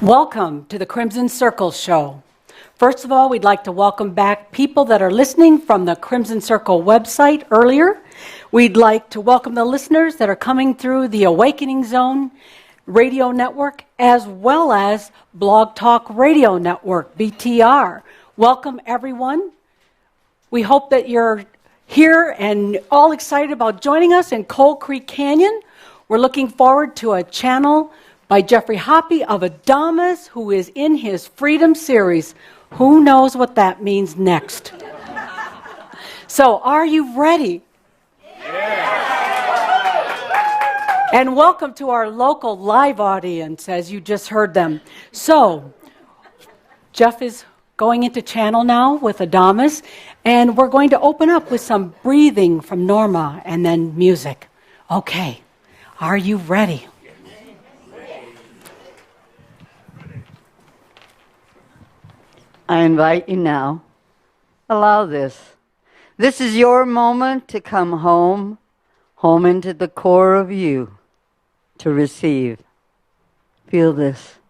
Welcome to the Crimson Circle Show. First of all, we'd like to welcome back people that are listening from the Crimson Circle website earlier. We'd like to welcome the listeners that are coming through the Awakening Zone radio network as well as Blog Talk Radio Network, BTR. Welcome, everyone. We hope that you're here and all excited about joining us in Coal Creek Canyon. We're looking forward to a channel by Jeffrey Hoppe of Adamus, who is in his Freedom series. Who knows what that means next? So, are you ready? Yeah. And welcome to our local live audience, as you just heard them. So, Jeff is going into channel now with Adamus, and we're going to open up with some breathing from Norma and then music. Okay, are you ready? I invite you now. Allow this. This is your moment to come home, home into the core of you, to receive. Feel this.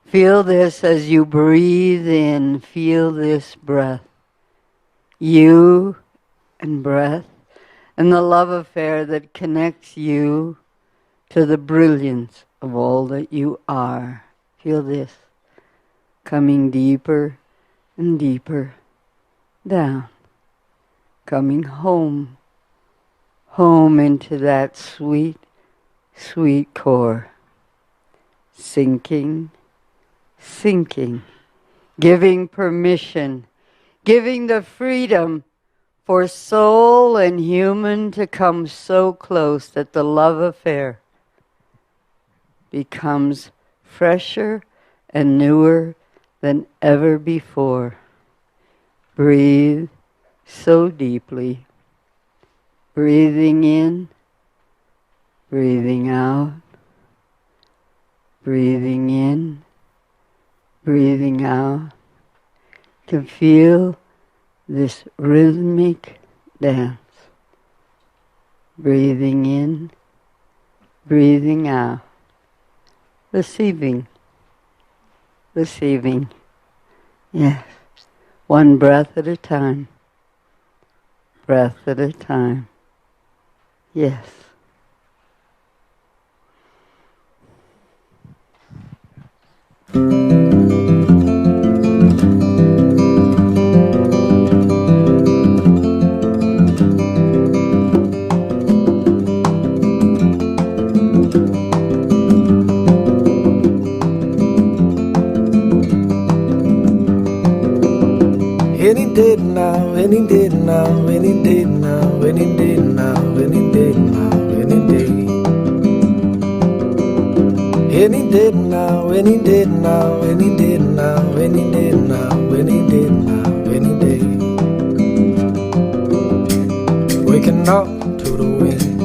Feel this as you breathe in. Feel this breath. You and breath, and the love affair that connects you to the brilliance of all that you are. Feel this. Coming deeper and deeper down, coming home, home into that sweet, sweet core, sinking, sinking, giving permission, giving the freedom for soul and human to come so close that the love affair becomes fresher and newer than ever before. Breathe so deeply. Breathing in, breathing out, breathing in, breathing out. To feel this rhythmic dance. Breathing in, breathing out. Receiving. Receiving. Yes. One breath at a time. Breath at a time. Yes. Any day now, any day now, any day now, any day now, any day now, any day. Any day now, any day now, any day now, any day now, any day now, any day. Waking up to the wind,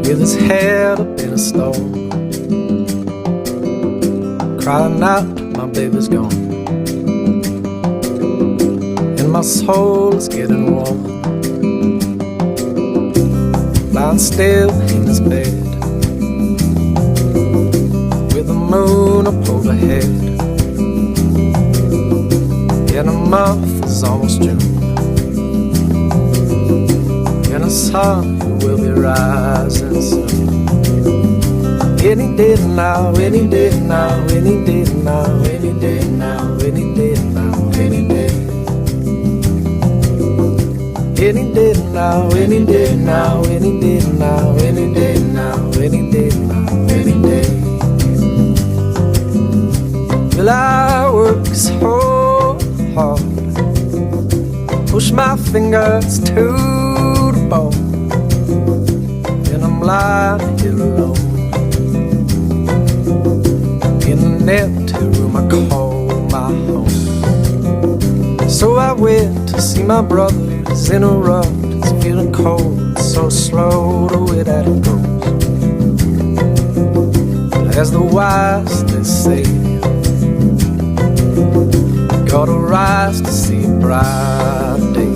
with his head up in a storm, crying out, my baby's gone. My soul is getting warm, lying still in his bed, with the moon up overhead, and a month is almost June, and the sun will be rising soon. Any day now, any day now, any day now, any day now, any day now, any day. Any day now, any day now, any day now, any day now, any day now, any day. Well, I work so hard, push my fingers to the bone, and I'm lying here alone in an empty room I call my home. So I went to see my brother. Interrupt, it's feeling cold, so slow the way that it goes. As the wise they say, gotta rise to see a bright day.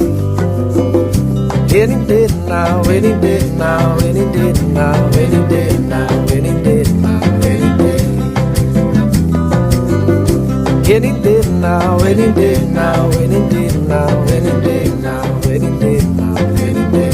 Any day now, any day now, any day now, any day now, any day now, any day. Any day now, any day now, any day now, any day now, any day now, any day.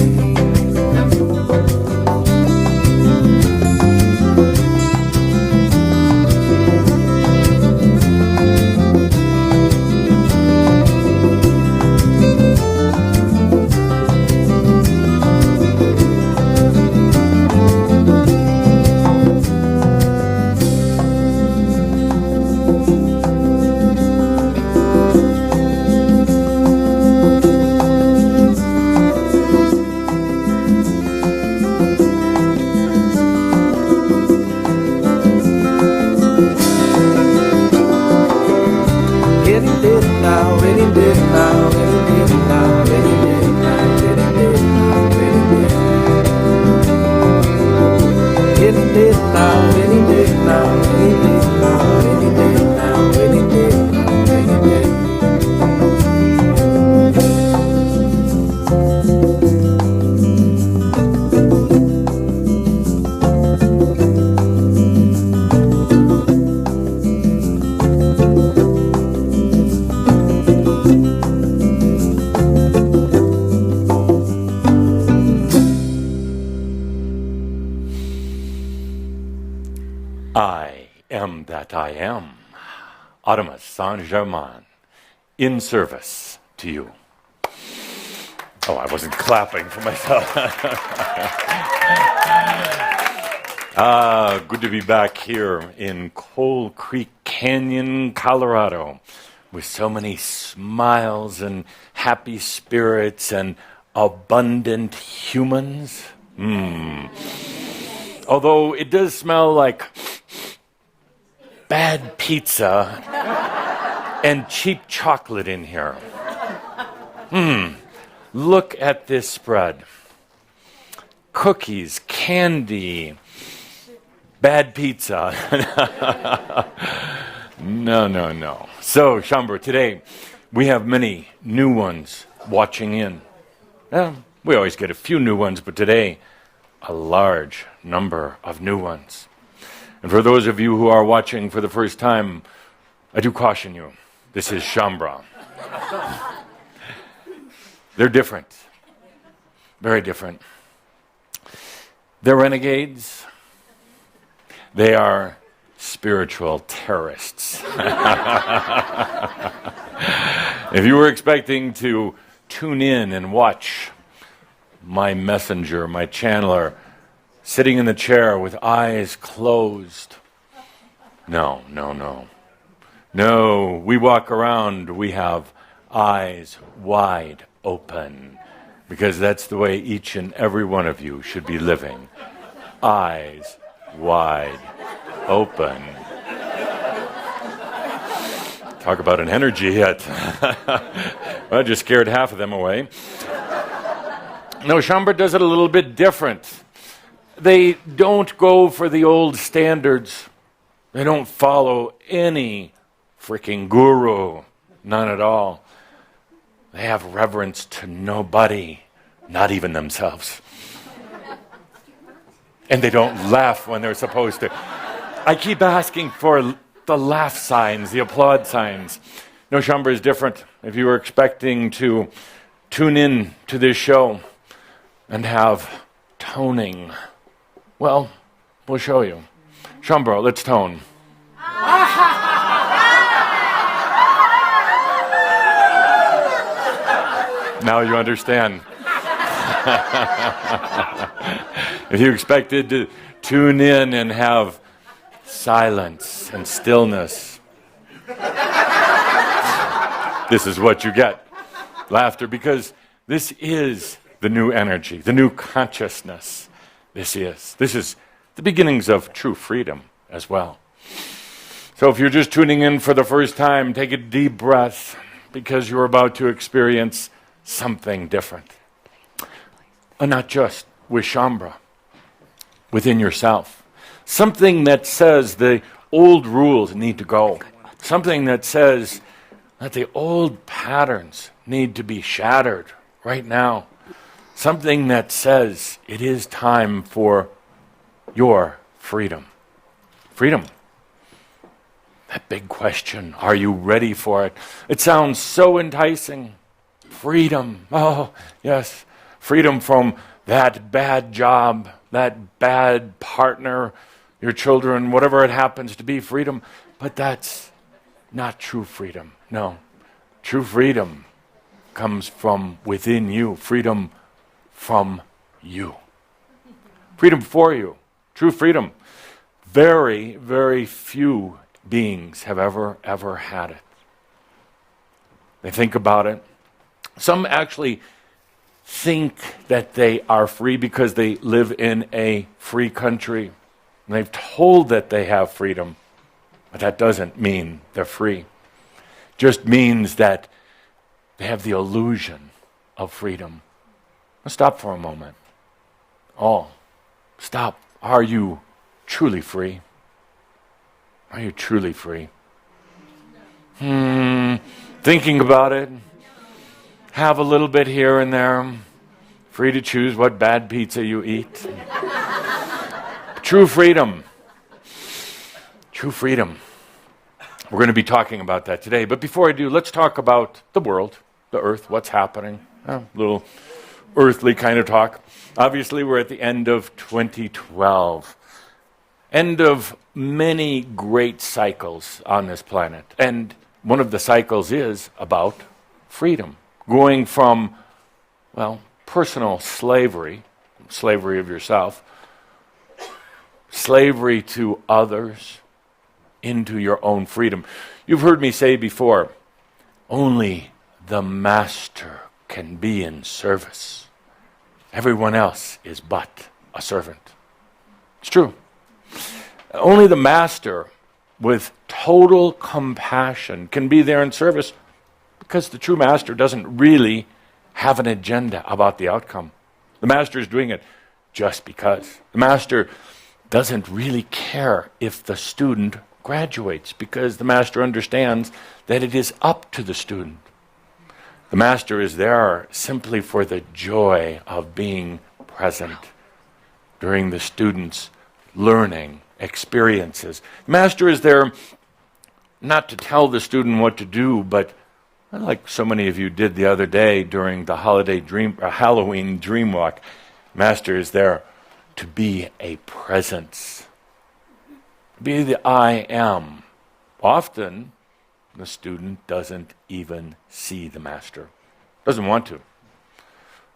I am that I am. Artemis Saint-Germain, in service to you. Oh, I wasn't clapping for myself. Good to be back here in Coal Creek Canyon, Colorado, with so many smiles and happy spirits and abundant humans. Although it does smell like bad pizza and cheap chocolate in here. Look at this spread. Cookies, candy, bad pizza. No. So, Shaumbra, today we have many new ones watching in. We always get a few new ones, but today, a large number of new ones. And for those of you who are watching for the first time, I do caution you, this is Shaumbra. They're different. Very different. They're renegades. They are spiritual terrorists. If you were expecting to tune in and watch my messenger, my channeler, sitting in the chair with eyes closed. No. No, we walk around, we have eyes wide open, because that's the way each and every one of you should be living. Eyes wide open. Talk about an energy hit. Well, I just scared half of them away. No, Shaumbra does it a little bit different. They don't go for the old standards. They don't follow any freaking guru. None at all. They have reverence to nobody, not even themselves. And they don't laugh when they're supposed to. I keep asking for the laugh signs, the applaud signs. No, Shaumbra is different. If you were expecting to tune in to this show and have toning, well, we'll show you. Shaumbra, let's tone. Now you understand. If you expected to tune in and have silence and stillness, this is what you get. Laughter, because this is the new energy, the new consciousness. This is the beginnings of true freedom as well. So if you're just tuning in for the first time, take a deep breath, because you're about to experience something different. And not just with Shaumbra, within yourself. Something that says the old rules need to go. Something that says that the old patterns need to be shattered right now. Something that says it is time for your freedom. Freedom. That big question, are you ready for it? It sounds so enticing. Freedom. Oh, yes. Freedom from that bad job, that bad partner, your children, whatever it happens to be, freedom. But that's not true freedom. No. True freedom comes from within you. Freedom from you. Freedom for you. True freedom. Very, very few beings have ever had it. They think about it. Some actually think that they are free because they live in a free country. And they've told that they have freedom, but that doesn't mean they're free. It just means that they have the illusion of freedom. Let's stop for a moment. Stop. Are you truly free? Are you truly free? Thinking about it. Have a little bit here and there. Free to choose what bad pizza you eat. True freedom. True freedom. We're going to be talking about that today. But before I do, let's talk about the world, the earth, what's happening. A little earthly kind of talk. Obviously, we're at the end of 2012. End of many great cycles on this planet. And one of the cycles is about freedom. Going from, personal slavery of yourself, slavery to others, into your own freedom. You've heard me say before, only the master can be in service. Everyone else is but a servant. It's true. Only the master with total compassion can be there in service, because the true master doesn't really have an agenda about the outcome. The master is doing it just because. The master doesn't really care if the student graduates, because the master understands that it is up to the student. The master is there simply for the joy of being present during the student's learning experiences. The master is there not to tell the student what to do, but like so many of you did the other day during the Halloween dream walk, master is there to be a presence. Be the I am. Often, the student doesn't even see the master. Doesn't want to,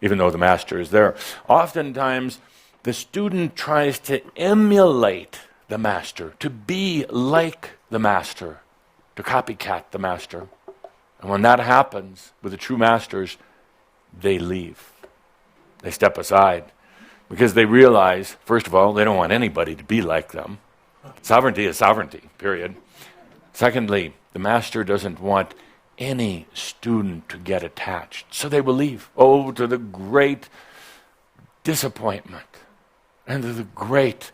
even though the master is there. Oftentimes, the student tries to emulate the master, to be like the master, to copycat the master. And when that happens with the true masters, they leave. They step aside because they realize, first of all, they don't want anybody to be like them. Sovereignty is sovereignty, period. Secondly, the master doesn't want any student to get attached, so they will leave. Oh, to the great disappointment and to the great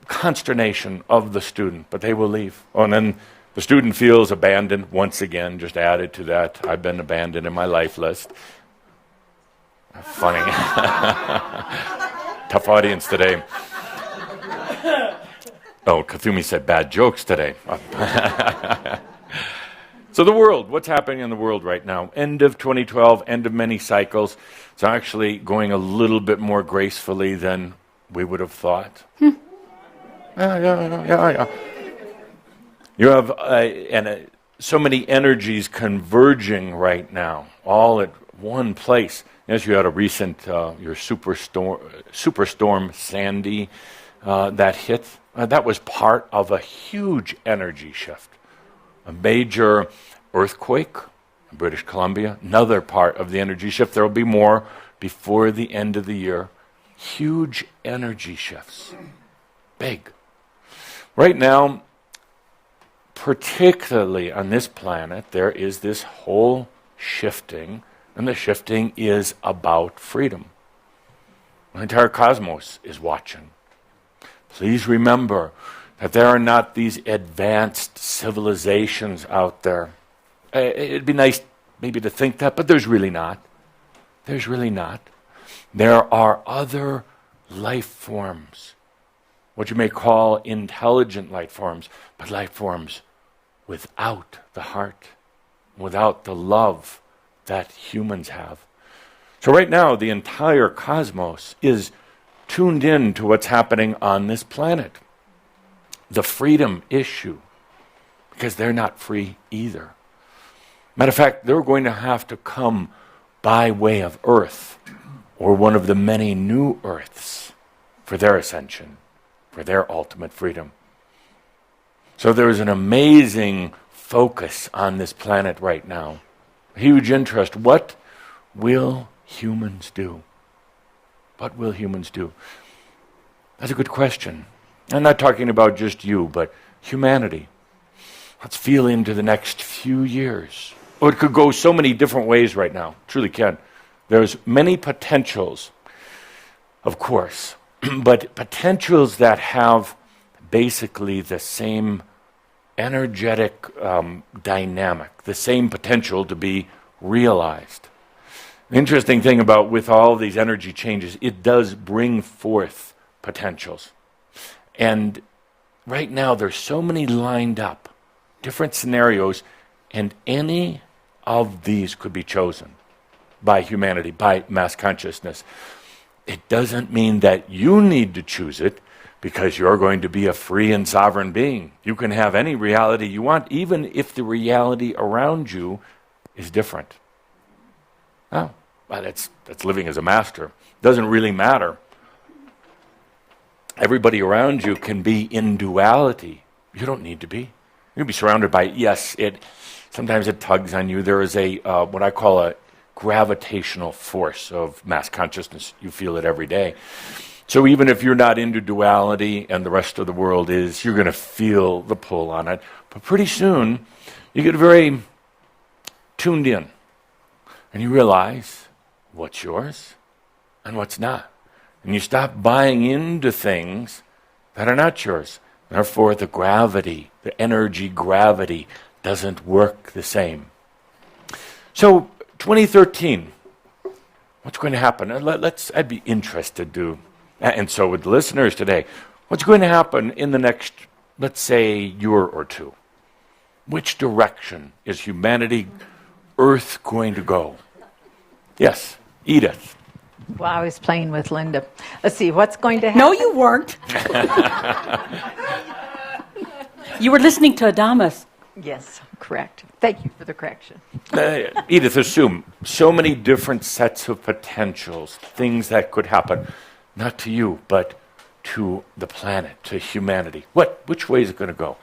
consternation of the student, but they will leave. Oh, and then the student feels abandoned once again, just added to that, I've been abandoned in my life list. Funny. Tough audience today. Oh, Kathumi said bad jokes today. So the world, what's happening in the world right now? End of 2012, end of many cycles. It's actually going a little bit more gracefully than we would have thought. Yeah. You have so many energies converging right now, all at one place. Yes, you had a recent your superstorm Sandy that hit. That was part of a huge energy shift. A major earthquake in British Columbia, another part of the energy shift. There will be more before the end of the year. Huge energy shifts. Big. Right now, particularly on this planet, there is this whole shifting, and the shifting is about freedom. The entire cosmos is watching. Please remember that there are not these advanced civilizations out there. It'd be nice maybe to think that, but there's really not. There's really not. There are other life forms what you may call intelligent life forms, but life forms without the heart, without the love that humans have. So right now, the entire cosmos is tuned in to what's happening on this planet. The freedom issue, because they're not free either. Matter of fact, they're going to have to come by way of Earth, or one of the many new Earths, for their ascension, for their ultimate freedom. So there's an amazing focus on this planet right now. Huge interest. What will humans do? What will humans do? That's a good question. I'm not talking about just you, but humanity. Let's feel into the next few years. Oh, it could go so many different ways right now. Truly can. There's many potentials, of course, but potentials that have basically the same energetic dynamic, the same potential to be realized. The interesting thing about with all these energy changes, it does bring forth potentials. And right now there's so many lined up, different scenarios, and any of these could be chosen by humanity, by mass consciousness. It doesn't mean that you need to choose it, because you're going to be a free and sovereign being. You can have any reality you want, even if the reality around you is different. Oh, well, that's living as a master. Doesn't really matter. Everybody around you can be in duality. You don't need to be. You can be surrounded by, yes, sometimes it tugs on you. There is a what I call a gravitational force of mass consciousness. You feel it every day. So even if you're not into duality and the rest of the world is, you're going to feel the pull on it. But pretty soon, you get very tuned in. And you realize what's yours and what's not. And you stop buying into things that are not yours. Therefore, the gravity, the energy gravity, doesn't work the same. So, 2013, what's going to happen? I'd be interested to... And so with the listeners today, what's going to happen in the next, let's say, year or two? Which direction is humanity, Earth going to go? Yes, Edith. Well, I was playing with Linda. Let's see, what's going to happen? No, you weren't. You were listening to Adamus. Yes, correct. Thank you for the correction. Edith, assume so many different sets of potentials, things that could happen. Not to you, but to the planet, to humanity. Which way is it going to go?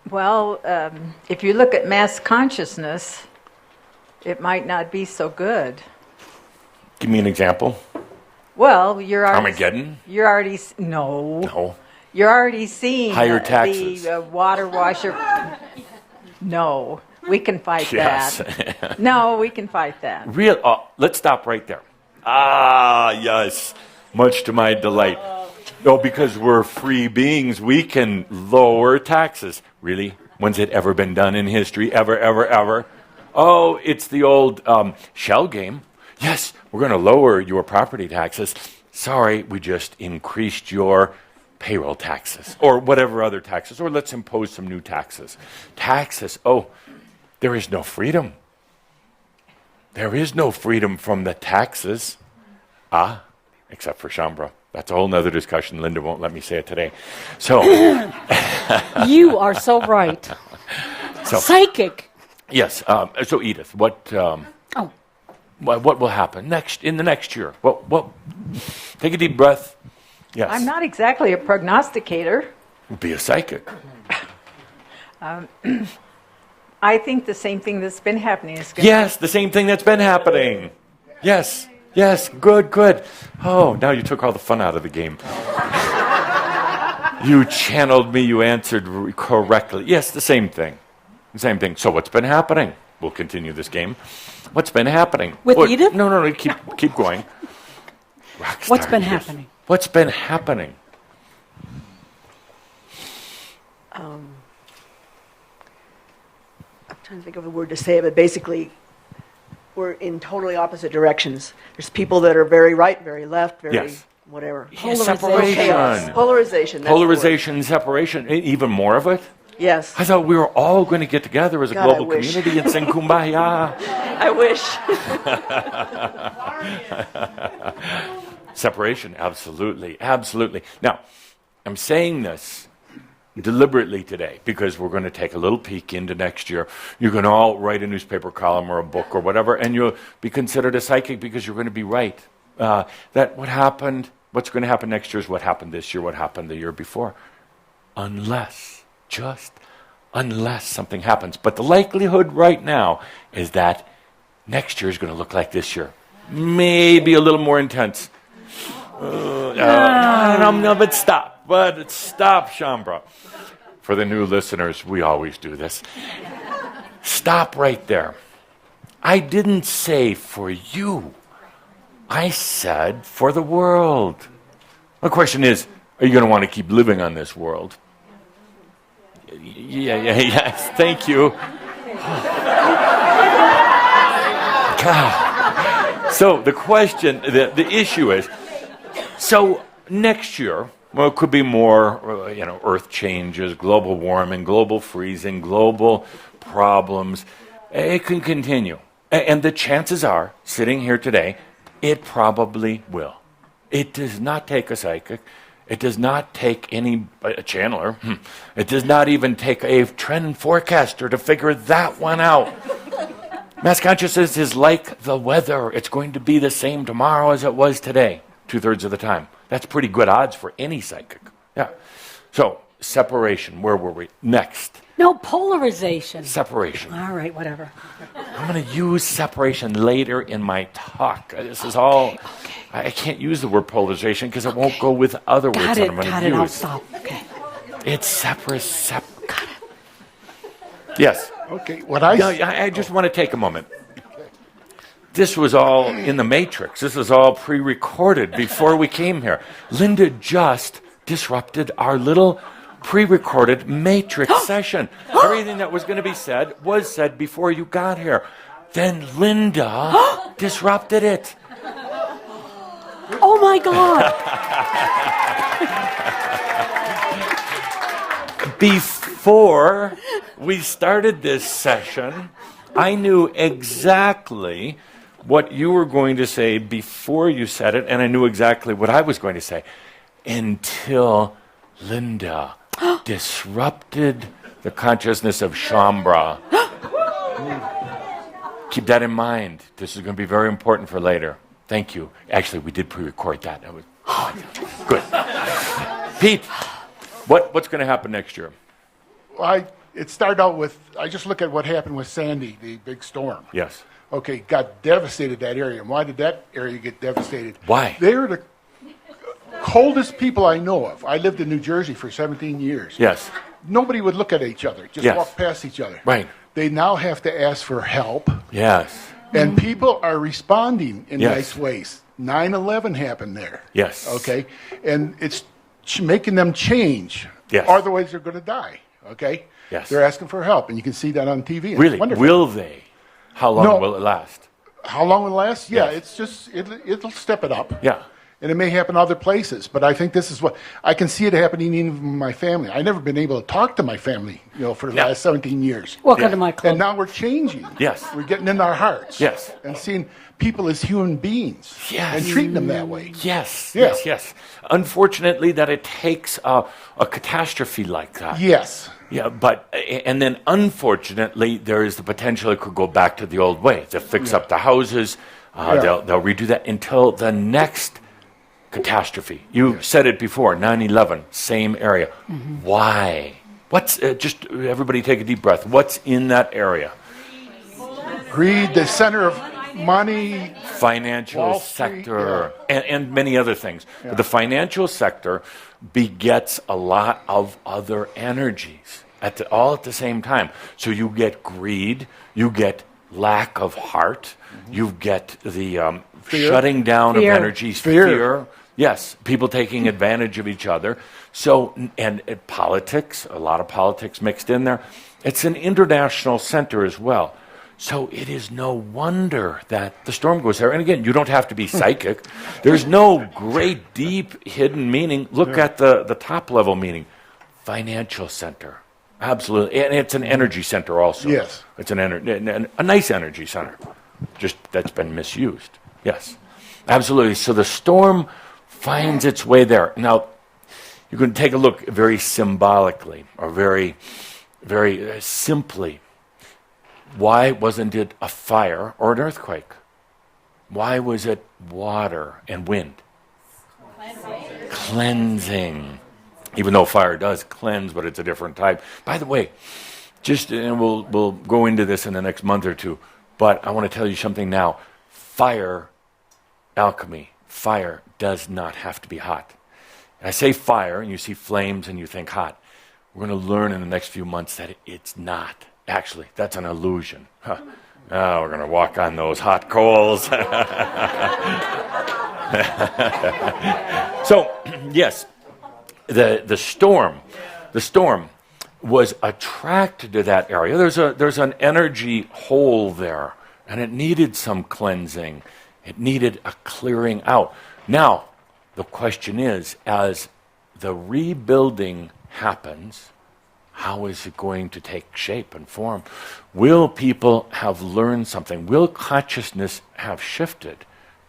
Well, if you look at mass consciousness, it might not be so good. Give me an example. Well, you're already... Armageddon? You're already... No. No. You're already seeing... Higher taxes. The water washer... No. We can fight Yes. that. No, we can fight that. Let's stop right there. Ah, yes. Much to my delight. Oh, because we're free beings, we can lower taxes. Really? When's it ever been done in history? Ever? Oh, it's the old shell game. Yes, we're going to lower your property taxes. Sorry, we just increased your payroll taxes. Or whatever other taxes. Or let's impose some new taxes. Taxes. Oh, there is no freedom. There is no freedom from the taxes. Except for Shaumbra. That's a whole nother discussion. Linda won't let me say it today. So, You are so right. So- Psychic. yes. So Edith, what will happen in the next year? What? Take a deep breath. Yes. I'm not exactly a prognosticator. Be a psychic. I think the same thing that's been happening is going Yes, the same thing that's been happening. Yes. Good. Oh, now you took all the fun out of the game. You channeled me. You answered correctly. Yes, the same thing. So what's been happening? We'll continue this game. What's been happening? With Edith? No. Keep going. Rockstar What's been Edith. happening? What's been happening? I'm trying to think of a word to say it, but basically, we're in totally opposite directions. There's people that are very right, very left, very Yes. whatever. Yeah, separation. Chaos. Polarization. that's the word. Polarization, separation, even more of it. Yes. I thought we were all going to get together as a God, global I wish. community and sing Kumbaya. I wish. Separation, absolutely, absolutely. Now, I'm saying this deliberately today because we're going to take a little peek into next year. You're going to all write a newspaper column or a book or whatever, and you'll be considered a psychic because you're going to be right. That what happened, what's going to happen next year is what happened this year, what happened the year before. Unless something happens. But the likelihood right now is that next year is going to look like this year. Maybe a little more intense. No, but stop. But stop, Shambra. For the new listeners, we always do this. Stop right there. I didn't say for you. I said for the world. The question is, are you going to want to keep living on this world? Yes, thank you. God. So the question, the issue is, so next year, well, it could be more, earth changes, global warming, global freezing, global problems. It can continue. And the chances are, sitting here today, it probably will. It does not take a psychic. It does not take a channeler. It does not even take a trend forecaster to figure that one out. Mass consciousness is like the weather. It's going to be the same tomorrow as it was today, 2/3 of the time. That's pretty good odds for any psychic. Yeah. So, separation. Where were we? Next. No, polarization. Separation. All right, whatever. I'm going to use separation later in my talk. This is all. I can't use the word polarization because it won't go with other words that I'm going to use. I'll stop. Okay. It's separate. Yes. Okay, I just want to take a moment. This was all in the Matrix. This was all pre-recorded before we came here. Linda just disrupted our little pre-recorded Matrix session. Everything that was going to be said was said before you got here. Then Linda disrupted it. Oh my God. Before we started this session, I knew exactly what you were going to say before you said it, and I knew exactly what I was going to say until Linda disrupted the consciousness of Shambra. Keep that in mind. This is going to be very important for later. Thank you. Actually, we did pre-record that. That was good. Pete, what's going to happen next year? It started out with, I just look at what happened with Sandy, the big storm. Yes. Okay, got devastated that area. And why did that area get devastated? Why? They were the coldest people I know of. I lived in New Jersey for 17 years. Yes. Nobody would look at each other, just Yes. walk past each other. Right. They now have to ask for help, Yes. and people are responding in Yes. nice ways. 9/11 happened there. Yes. Okay, and it's making them change. Yes. Otherwise, they're going to die. Okay. Yes. They're asking for help, and you can see that on TV. It's Really? wonderful. Will they? How long No. will it last? How long will it last? Yeah, Yes. it's just it'll step it up. Yeah. And it may happen other places, but I think this is what I can see it happening even in my family. I've never been able to talk to my family, for the Yeah. last 17 years. Welcome Yeah. to my club. And now we're changing. Yes. We're getting in our hearts. Yes. And seeing people as human beings. Yes. And treating them that way. Yes. Yeah. Yes. Unfortunately, that it takes a catastrophe like that. Yes. Yeah, and then unfortunately, there is the potential it could go back to the old way. They'll fix up the houses, they'll redo that until the next catastrophe. You said it before, 9/11, same area. Why? What's, just everybody take a deep breath. What's in that area? Greed, the center of money. Financial Wall Street, sector, and many other things. But the financial sector begets a lot of other energies all at the same time. So you get greed, you get lack of heart, you get the shutting down Fear. of energies, Fear. Yes, people taking advantage of each other. So, and politics, a lot of politics mixed in there. It's an international center as well. So it is no wonder that the storm goes there. And again, you don't have to be psychic. There's no great, deep, hidden meaning. Look at the top level meaning. Financial center. Absolutely. And it's an energy center also. Yes. It's a nice energy center. Just that's been misused. Yes. Absolutely. So the storm finds its way there. Now, you can take a look very symbolically or very, very simply. Why wasn't it a fire or an earthquake? Why was it water and wind? Cleansing. Even though fire does cleanse, but it's a different type. By the way, and we'll go into this in the next month or two, but I want to tell you something now. Fire, alchemy, fire does not have to be hot. I say fire, and you see flames and you think hot. We're going to learn in the next few months that it's not. Actually, that's an illusion. Huh. Now we're going to walk on those hot coals. So, yes, the storm was attracted to that area. There's an energy hole there, and it needed some cleansing. It needed a clearing out. Now, the question is, as the rebuilding happens, how is it going to take shape and form? Will people have learned something? Will consciousness have shifted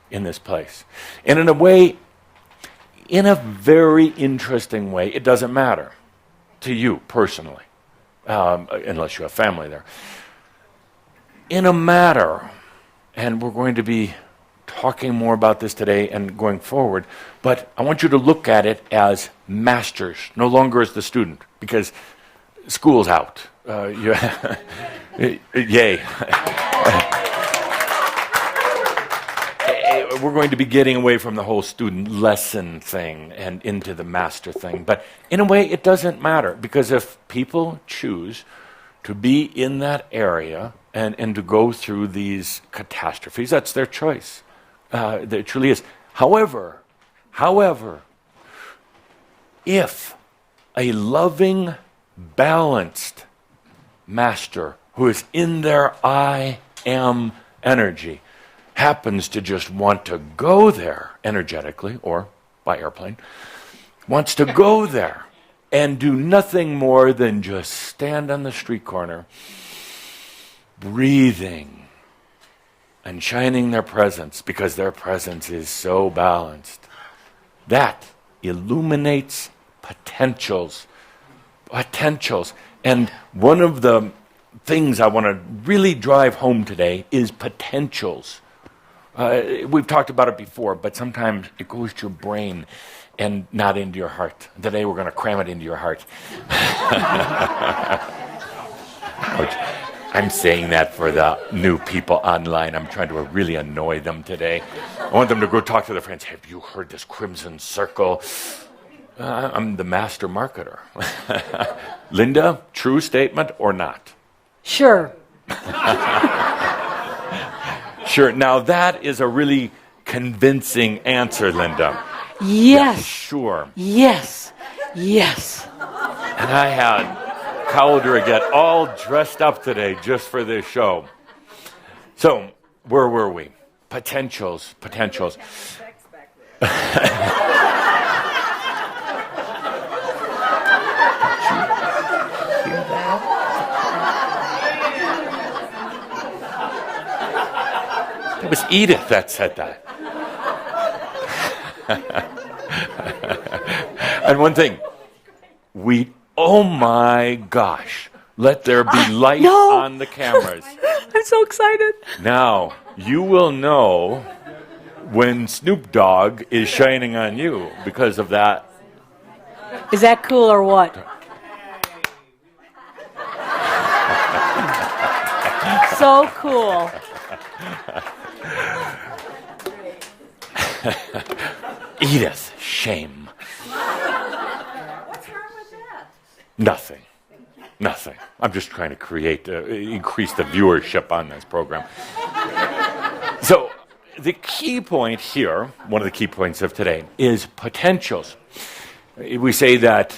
in this place? And in a way, in a very interesting way, it doesn't matter to you personally, unless you have family there. In a matter, and we're going to be talking more about this today and going forward, but I want you to look at it as masters, no longer as the student, because school's out. Yay. We're going to be getting away from the whole student lesson thing and into the master thing. But in a way, it doesn't matter, because if people choose to be in that area and to go through these catastrophes, that's their choice. It truly is. However, if a loving, balanced master who is in their I am energy happens to just want to go there energetically or by airplane, wants to go there and do nothing more than just stand on the street corner, breathing and shining their presence, because their presence is so balanced. That illuminates potentials. And one of the things I want to really drive home today is potentials. We've talked about it before, but sometimes it goes to your brain and not into your heart. Today we're going to cram it into your heart. I'm saying that for the new people online. I'm trying to really annoy them today. I want them to go talk to their friends. Have you heard this Crimson Circle? I'm the master marketer. Linda, true statement or not? Sure. Sure. Now that is a really convincing answer, Linda. Yes. Sure. Yes. Yes. And I had Cauldre get all dressed up today just for this show. So, where were we? Potentials. It was Edith that said that. And one thing, oh my gosh, let there be light on the cameras. I'm so excited. Now, you will know when Snoop Dogg is shining on you because of that. Is that cool or what? So cool. Edith, shame. What's wrong with that? Nothing. I'm just trying to increase the viewership on this program. So, the key point here, one of the key points of today, is potentials. We say that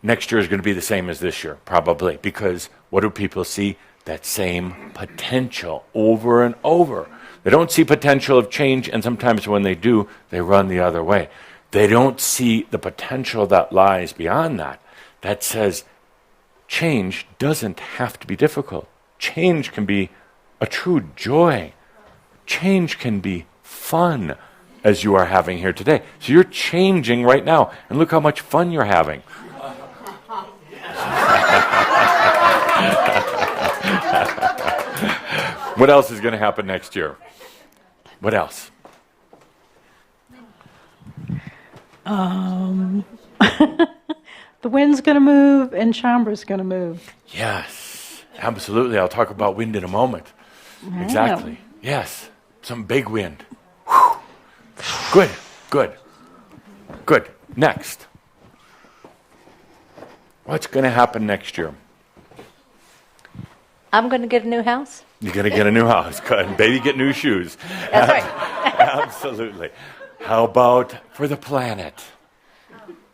next year is going to be the same as this year, probably, because what do people see? that same potential over and over. They don't see potential of change, and sometimes when they do, they run the other way. They don't see the potential that lies beyond that, that says change doesn't have to be difficult. Change can be a true joy. Change can be fun, as you are having here today. So you're changing right now, and look how much fun you're having. What else is going to happen next year? What else? The wind's going to move and Chambra's going to move. Yes, absolutely. I'll talk about wind in a moment. Exactly. Yes, some big wind. Whew. Good, good, good. Next. What's going to happen next year? I'm going to get a new house. You're going to get a new house. Good. And baby, get new shoes. That's right. Absolutely. How about for the planet?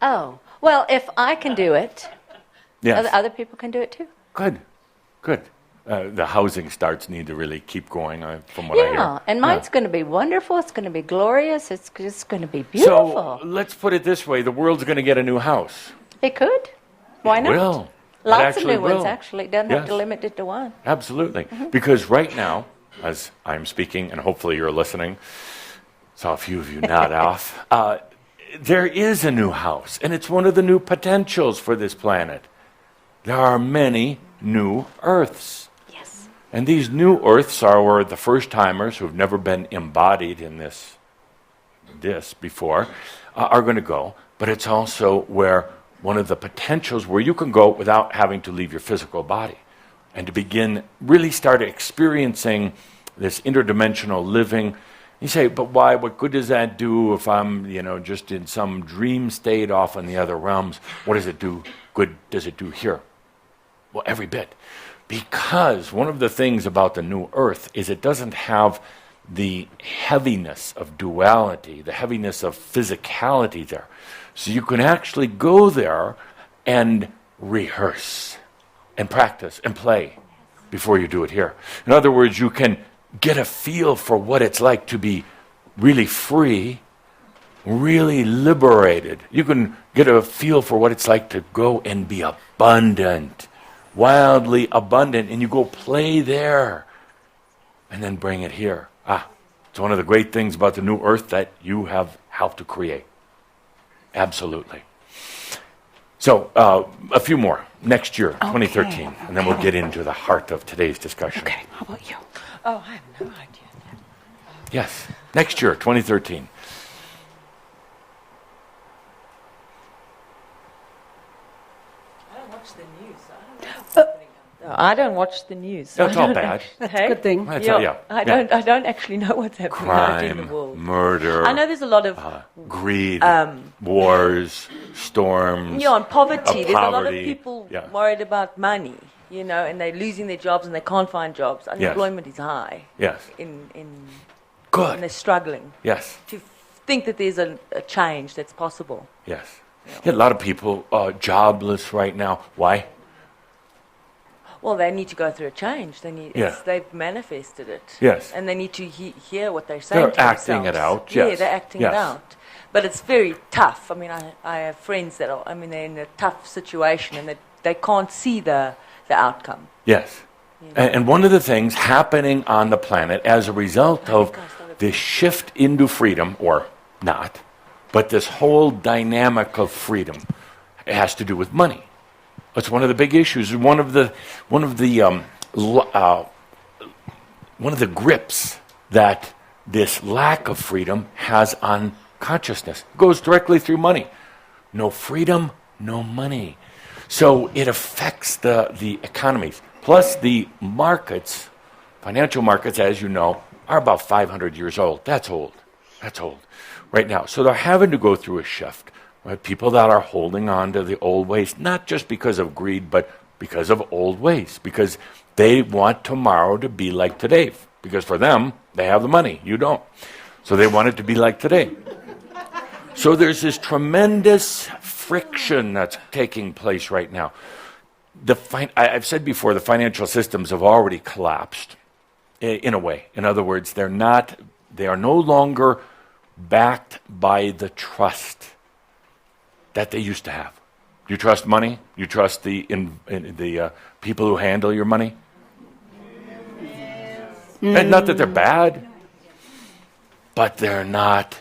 Oh, well, if I can do it, Yes. other people can do it too. Good, good. The housing starts need to really keep going, from what I hear. Yeah, and mine's going to be wonderful. It's going to be glorious. It's just going to be beautiful. So let's put it this way: the world's going to get a new house. It could. Why not? Will. It Lots of actually new ones, will. actually. It doesn't have Yes. to limit it to one. Absolutely. Because right now, as I'm speaking, and hopefully you're listening, saw a few of you nod off, there is a new house, and it's one of the new potentials for this planet. There are many new Earths. Yes. And these new Earths are where the first-timers who have never been embodied in this before are going to go. But it's also where one of the potentials where you can go without having to leave your physical body and to begin really start experiencing this interdimensional living. You say, but why? What good does that do if I'm, just in some dream state off in the other realms? What does it do? Good does it do here? Well, every bit. Because one of the things about the new Earth is it doesn't have the heaviness of duality, the heaviness of physicality there. So you can actually go there and rehearse and practice and play before you do it here. In other words, you can get a feel for what it's like to be really free, really liberated. You can get a feel for what it's like to go and be abundant, wildly abundant, and you go play there and then bring it here. It's one of the great things about the new Earth that you have helped to create. Absolutely. So, a few more next year, 2013, and then we'll get into the heart of today's discussion. Okay, how about you? Oh, I have no idea. Yes, next year, 2013. I don't watch the news. That's all bad. That's a good thing. That's all, yeah. I don't actually know what's happening out in the Crime, world. murder, I know there's a lot of greed, wars, storms. and poverty. There's a lot of poverty. people Yeah. worried about money, and they're losing their jobs and they can't find jobs. Unemployment is high. Yes. And Good. they're struggling Yes. to think that there's a change that's possible. Yes. Yeah, a lot of people are jobless right now. Why? Well, they need to go through a change. Yeah. They've manifested it. Yes. And they need to hear what they're saying. They're to acting it themselves. out, Yeah, yes. they're acting Yes. it out. But it's very tough. I mean, I have friends that they're in a tough situation and they can't see the outcome. Yes. And one of the things happening on the planet as a result of this shift into freedom, or not, but this whole dynamic of freedom, it has to do with money. It's one of the big issues. One of the grips that this lack of freedom has on consciousness. It goes directly through money. No freedom, no money. So it affects the economies. Plus the markets, financial markets, as you know, are about 500 years old. That's old. That's old right now. So they're having to go through a shift. Right? People that are holding on to the old ways, not just because of greed, but because of old ways, because they want tomorrow to be like today. Because for them, they have the money. You don't. So they want it to be like today. So there's this tremendous friction that's taking place right now. I've said before, the financial systems have already collapsed in a way. In other words, they are no longer backed by the trust that they used to have. Do you trust money? Do you trust the people who handle your money? And not that they're bad, but they're not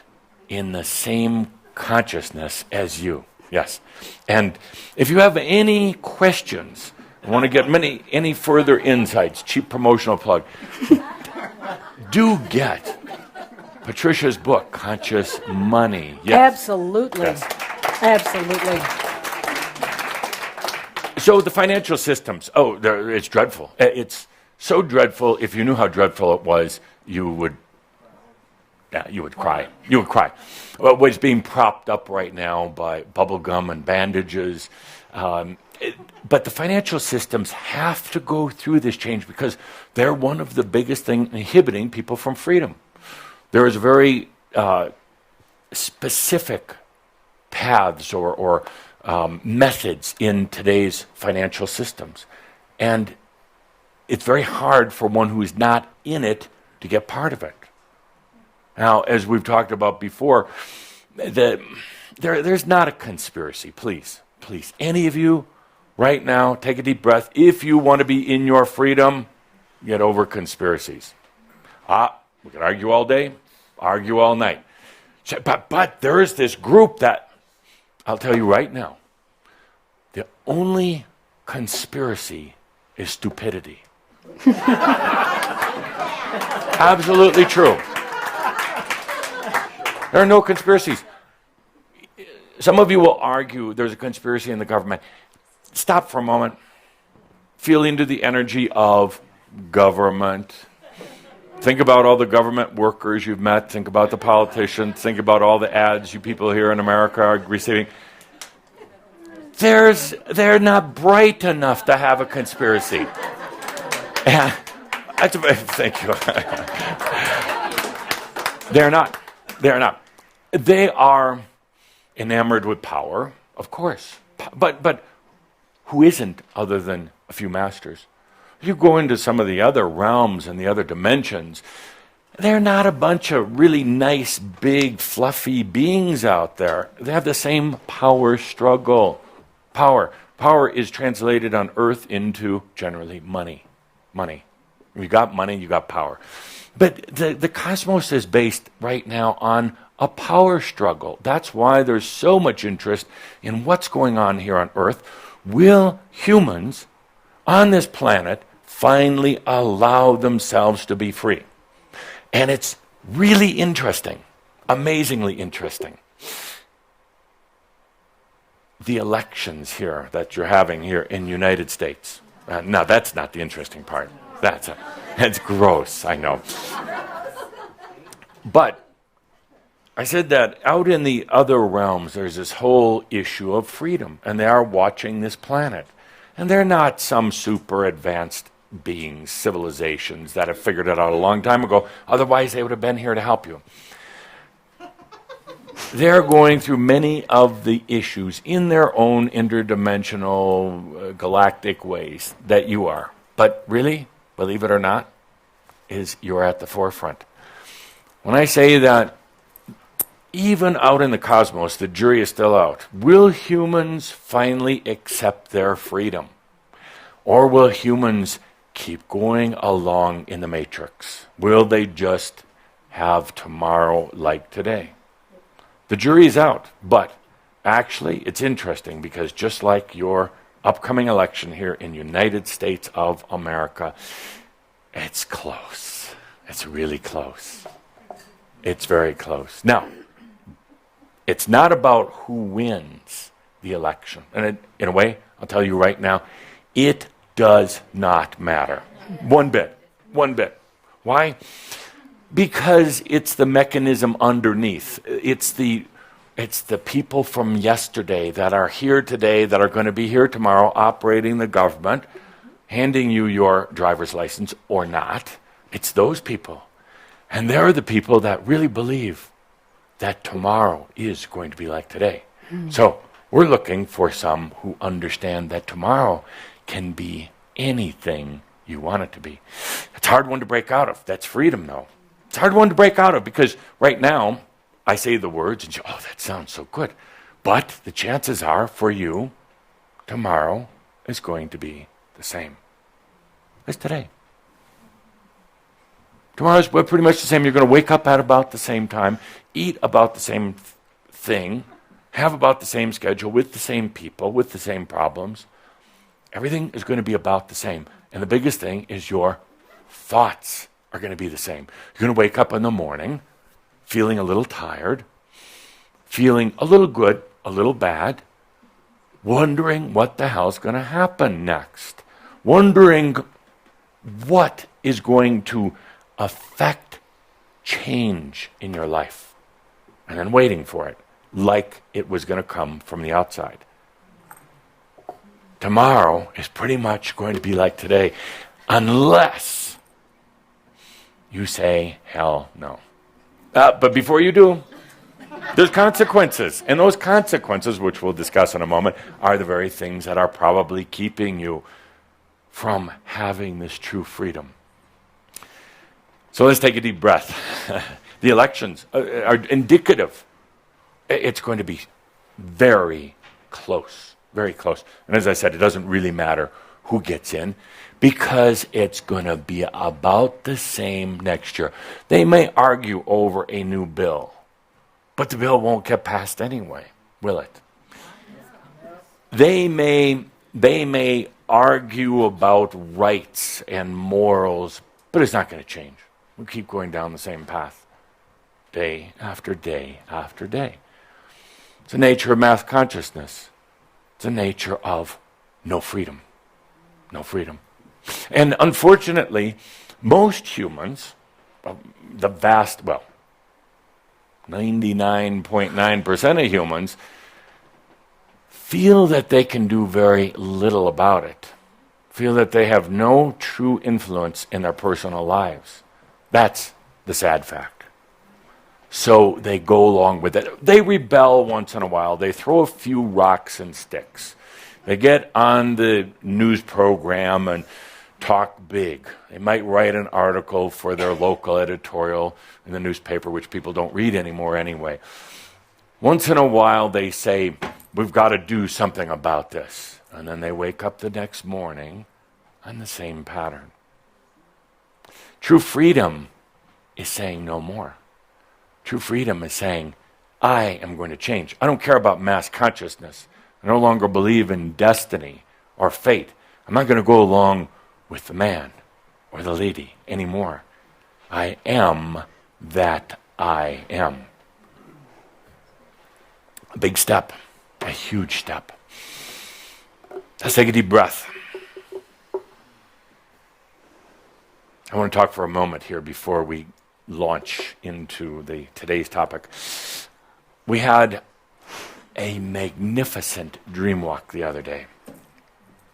in the same consciousness as you. Yes. And if you have any questions, want to get any further insights, cheap promotional plug, do get Patricia's book, Conscious Money. Yes. Absolutely. Yes. Absolutely. So the financial systems, it's dreadful. It's so dreadful. If you knew how dreadful it was, you would cry. You would cry. Well, what's being propped up right now by bubble gum and bandages. But the financial systems have to go through this change because they're one of the biggest things inhibiting people from freedom. There is very specific paths or methods in today's financial systems. And it's very hard for one who is not in it to get part of it. Now, as we've talked about before, there's not a conspiracy. Please, any of you right now, take a deep breath. If you want to be in your freedom, get over conspiracies. We can argue all day, argue all night. But there is this group that, I'll tell you right now, the only conspiracy is stupidity. Absolutely true. There are no conspiracies. Some of you will argue there's a conspiracy in the government. Stop for a moment. Feel into the energy of government. Think about all the government workers you've met. Think about the politicians. Think about all the ads you people here in America are receiving. They're not bright enough to have a conspiracy. Thank you. They're not. They are enamored with power, of course. But who isn't other than a few masters? You go into some of the other realms and the other dimensions, they're not a bunch of really nice, big, fluffy beings out there. They have the same power struggle. Power is translated on earth into, generally, money. You got money, you got power. But the cosmos is based right now on a power struggle. That's why there's so much interest in what's going on here on Earth. Will humans on this planet finally allow themselves to be free? And it's really interesting, amazingly interesting. The elections here that you're having here in the United States. No, that's not the interesting part. That's gross, I know. But I said that out in the other realms, there's this whole issue of freedom, and they are watching this planet. And they're not some super advanced beings, civilizations that have figured it out a long time ago. Otherwise, they would have been here to help you. They're going through many of the issues in their own interdimensional, galactic ways that you are. But really, believe it or not, you're at the forefront. When I say that, even out in the cosmos, the jury is still out. Will humans finally accept their freedom? Or will humans keep going along in the matrix? Will they just have tomorrow like today? The jury is out, but actually it's interesting because just like your upcoming election here in the United States of America, it's close. It's really close. It's very close. Now, it's not about who wins the election. And in a way, I'll tell you right now, it does not matter. One bit. Why? Because it's the mechanism underneath. It's the people from yesterday that are here today, that are going to be here tomorrow, operating the government, handing you your driver's license or not. It's those people. And they're the people that really believe that tomorrow is going to be like today. So we're looking for some who understand that tomorrow can be anything you want it to be. It's a hard one to break out of. That's freedom, though. It's a hard one to break out of because right now I say the words and you, oh, that sounds so good. But the chances are for you, tomorrow is going to be the same as today. Tomorrow's pretty much the same. You're going to wake up at about the same time, eat about the same thing, have about the same schedule, with the same people, with the same problems. Everything is going to be about the same. And the biggest thing is your thoughts are going to be the same. You're going to wake up in the morning feeling a little tired, feeling a little good, a little bad, wondering what the hell's going to happen next, wondering what is going to affect change in your life, and then waiting for it like it was going to come from the outside. Tomorrow is pretty much going to be like today, unless you say, hell no. But before you do, there's consequences. And those consequences, which we'll discuss in a moment, are the very things that are probably keeping you from having this true freedom. So let's take a deep breath. The elections are indicative. It's going to be very close, very close. And as I said, it doesn't really matter who gets in because it's going to be about the same next year. They may argue over a new bill, but the bill won't get passed anyway, will it? They may argue about rights and morals, but it's not going to change. We'll keep going down the same path, day after day after day. It's the nature of mass consciousness. It's the nature of no freedom. No freedom. And unfortunately, most humans, the vast, 99.9% of humans, feel that they can do very little about it. Feel that they have no true influence in their personal lives. That's the sad fact. So they go along with it. They rebel once in a while. They throw a few rocks and sticks. They get on the news program and talk big. They might write an article for their local editorial in the newspaper, which people don't read anymore anyway. Once in a while they say, we've got to do something about this. And then they wake up the next morning on the same pattern. True freedom is saying no more. True freedom is saying, I am going to change. I don't care about mass consciousness. I no longer believe in destiny or fate. I'm not going to go along with the man or the lady anymore. I am that I am. A big step, a huge step. Let's take a deep breath. I want to talk for a moment here before we launch into today's topic. We had a magnificent dream walk the other day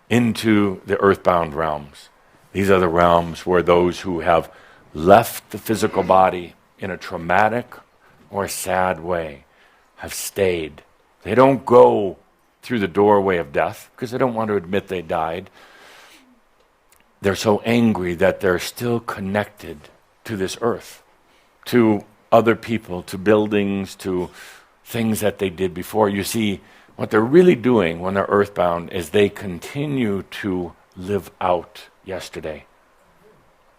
into the earthbound realms. These are the realms where those who have left the physical body in a traumatic or sad way have stayed. They don't go through the doorway of death because they don't want to admit they died. They're so angry that they're still connected to this earth, to other people, to buildings, to things that they did before. You see, what they're really doing when they're earthbound is they continue to live out yesterday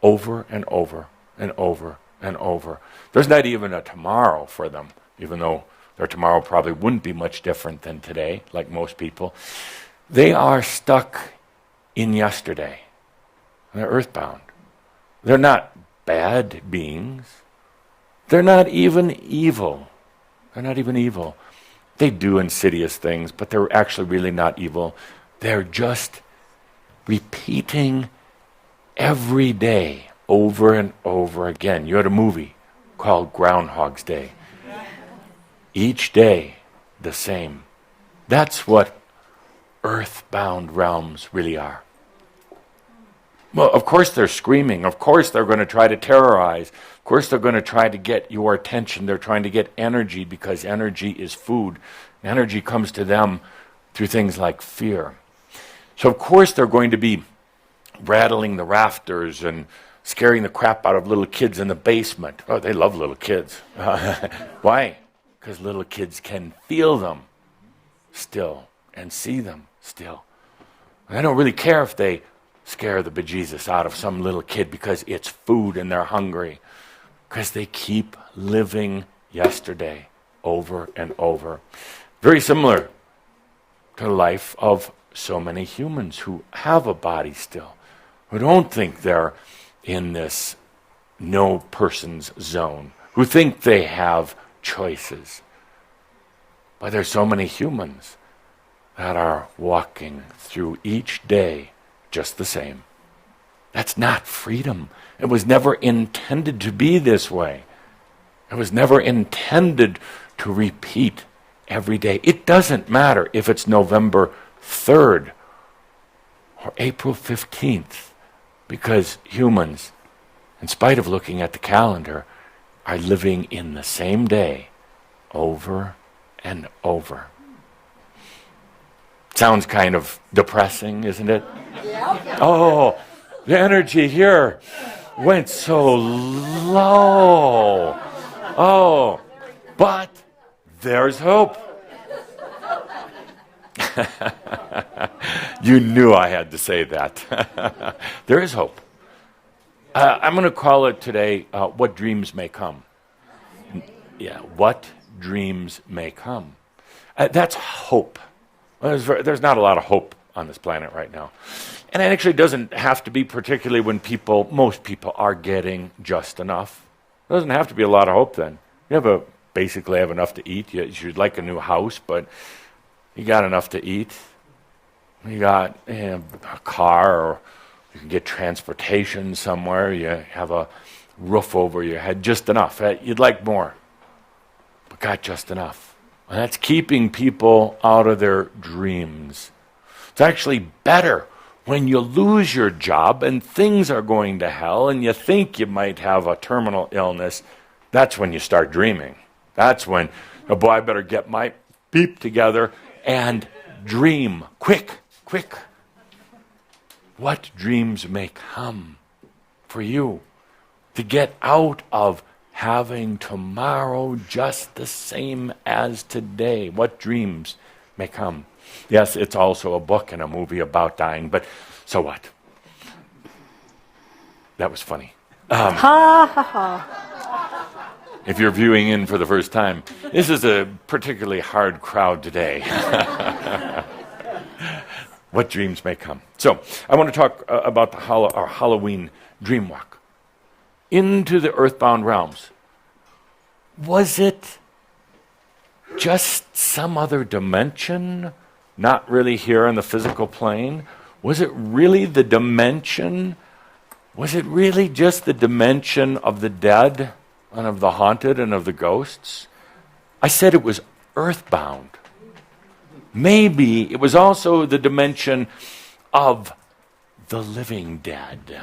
over and over and over and over. There's not even a tomorrow for them, even though their tomorrow probably wouldn't be much different than today, like most people. They are stuck in yesterday. They're earthbound. They're not bad beings. They're not even evil. They're not even evil. They do insidious things, but they're actually really not evil. They're just repeating every day over and over again. You had a movie called Groundhog's Day. Each day the same. That's what earthbound realms really are. Well, of course they're screaming. Of course they're going to try to terrorize. Of course they're going to try to get your attention. They're trying to get energy because energy is food. Energy comes to them through things like fear. So, of course, they're going to be rattling the rafters and scaring the crap out of little kids in the basement. Oh, they love little kids. Why? Because little kids can feel them still and see them still. And I don't really care if they scare the bejesus out of some little kid because it's food and they're hungry. Because they keep living yesterday over and over. Very similar to the life of so many humans who have a body still, who don't think they're in this no person's zone, who think they have choices. But there's so many humans that are walking through each day just the same. That's not freedom. It was never intended to be this way. It was never intended to repeat every day. It doesn't matter if it's November 3rd or April 15th, because humans, in spite of looking at the calendar, are living in the same day over and over. Sounds kind of depressing, isn't it? Oh, the energy here went so low. Oh, but there's hope. You knew I had to say that. There is hope. I'm going to call it today, What Dreams May Come. Yeah, what dreams may come. That's hope. There's not a lot of hope on this planet right now. And it actually doesn't have to be, particularly when most people are getting just enough. It doesn't have to be a lot of hope then. You basically have enough to eat. You'd like a new house, but you got enough to eat. You got a car, or you can get transportation somewhere. You have a roof over your head, just enough. You'd like more, but got just enough. And that's keeping people out of their dreams. It's actually better when you lose your job and things are going to hell and you think you might have a terminal illness. That's when you start dreaming. That's when, oh boy, I better get my beep together and dream. Quick. What dreams may come for you to get out of having tomorrow just the same as today? What dreams may come? Yes, it's also a book and a movie about dying, but so what? That was funny. Ha ha ha. If you're viewing in for the first time, this is a particularly hard crowd today. What dreams may come. So, I want to talk about our Halloween dream walk into the earthbound realms. Was it just some other dimension, not really here in the physical plane? Was it really the dimension? Was it really just the dimension of the dead and of the haunted and of the ghosts? I said it was earthbound. Maybe it was also the dimension of the living dead.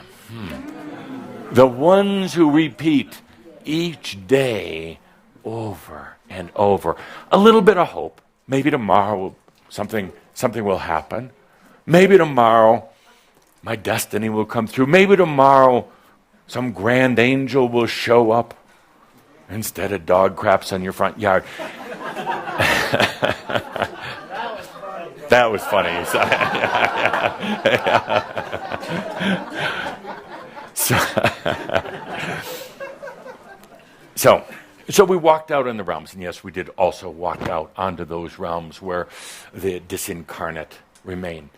The ones who repeat each day over and over. A little bit of hope. Maybe tomorrow something will happen. Maybe tomorrow my destiny will come through. Maybe tomorrow some grand angel will show up instead of dog craps on your front yard. That was funny. So we walked out in the realms, and yes, we did also walk out onto those realms where the disincarnate remain.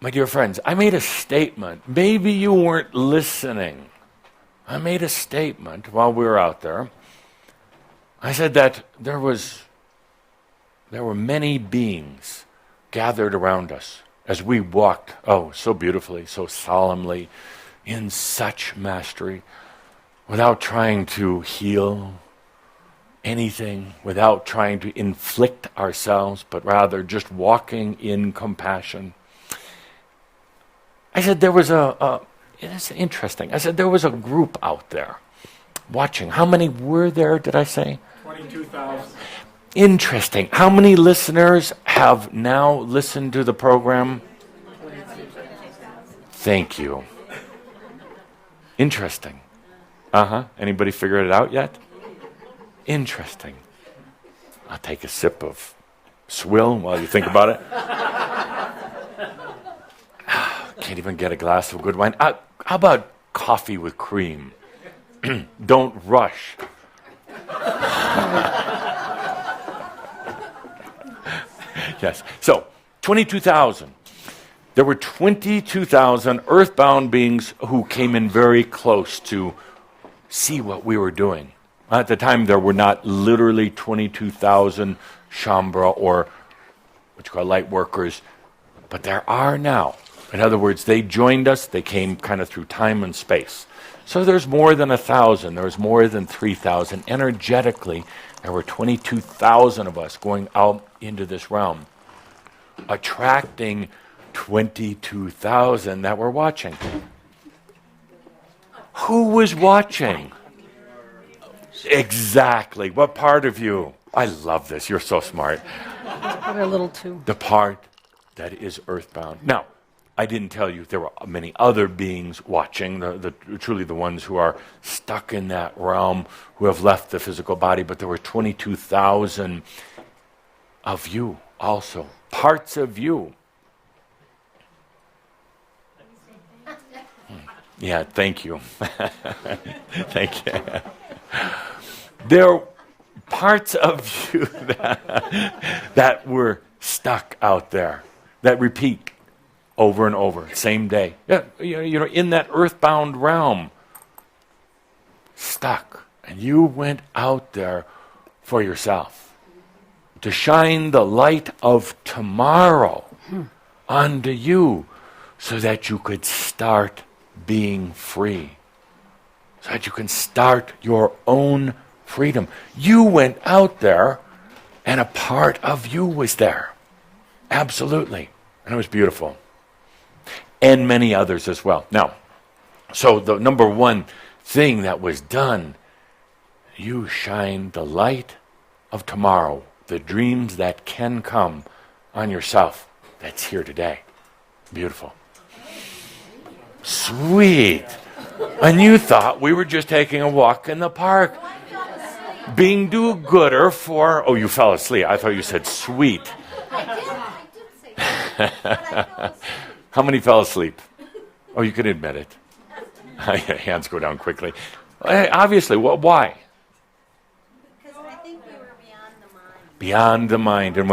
My dear friends, I made a statement. Maybe you weren't listening. I made a statement while we were out there. I said that there were many beings gathered around us as we walked, so beautifully, so solemnly, in such mastery, without trying to heal anything, without trying to inflict ourselves, but rather just walking in compassion. I said there was it's interesting. I said there was a group out there watching. How many were there, did I say? 22,000. Interesting. How many listeners have now listened to the program? Thank you. Interesting. Anybody figured it out yet? Interesting. I'll take a sip of swill while you think about it. Can't even get a glass of good wine. How about coffee with cream? Don't rush. Yes. So, 22,000. There were 22,000 earthbound beings who came in very close to see what we were doing. At the time, there were not literally 22,000 Shambra or what you call light workers, but there are now. In other words, they joined us. They came kind of through time and space. So there's more than 1,000. There's more than 3,000. Energetically, there were 22,000 of us going out into this realm, attracting 22,000 that were watching. Who was watching? Exactly. What part of you? I love this. You're so smart. Probably a little too. The part that is earthbound. Now, I didn't tell you there were many other beings watching, truly the ones who are stuck in that realm, who have left the physical body, but there were 22,000 of you also, parts of you. Yeah, thank you. Thank you. There are parts of you that were stuck out there, that repeat over and over, same day. Yeah, in that earthbound realm, stuck. And you went out there for yourself to shine the light of tomorrow onto you so that you could start being free, so that you can start your own freedom. You went out there and a part of you was there. Absolutely. And it was beautiful. And many others as well. Now, so the number one thing that was done, you shine the light of tomorrow, the dreams that can come on yourself. That's here today. Beautiful. Sweet. And you thought we were just taking a walk in the park, being do-gooder for... Oh, you fell asleep. I thought you said sweet. I did say that. How many fell asleep? Oh, you can admit it. Hands go down quickly. Obviously, why? Because I think we were beyond the mind. Beyond the mind. And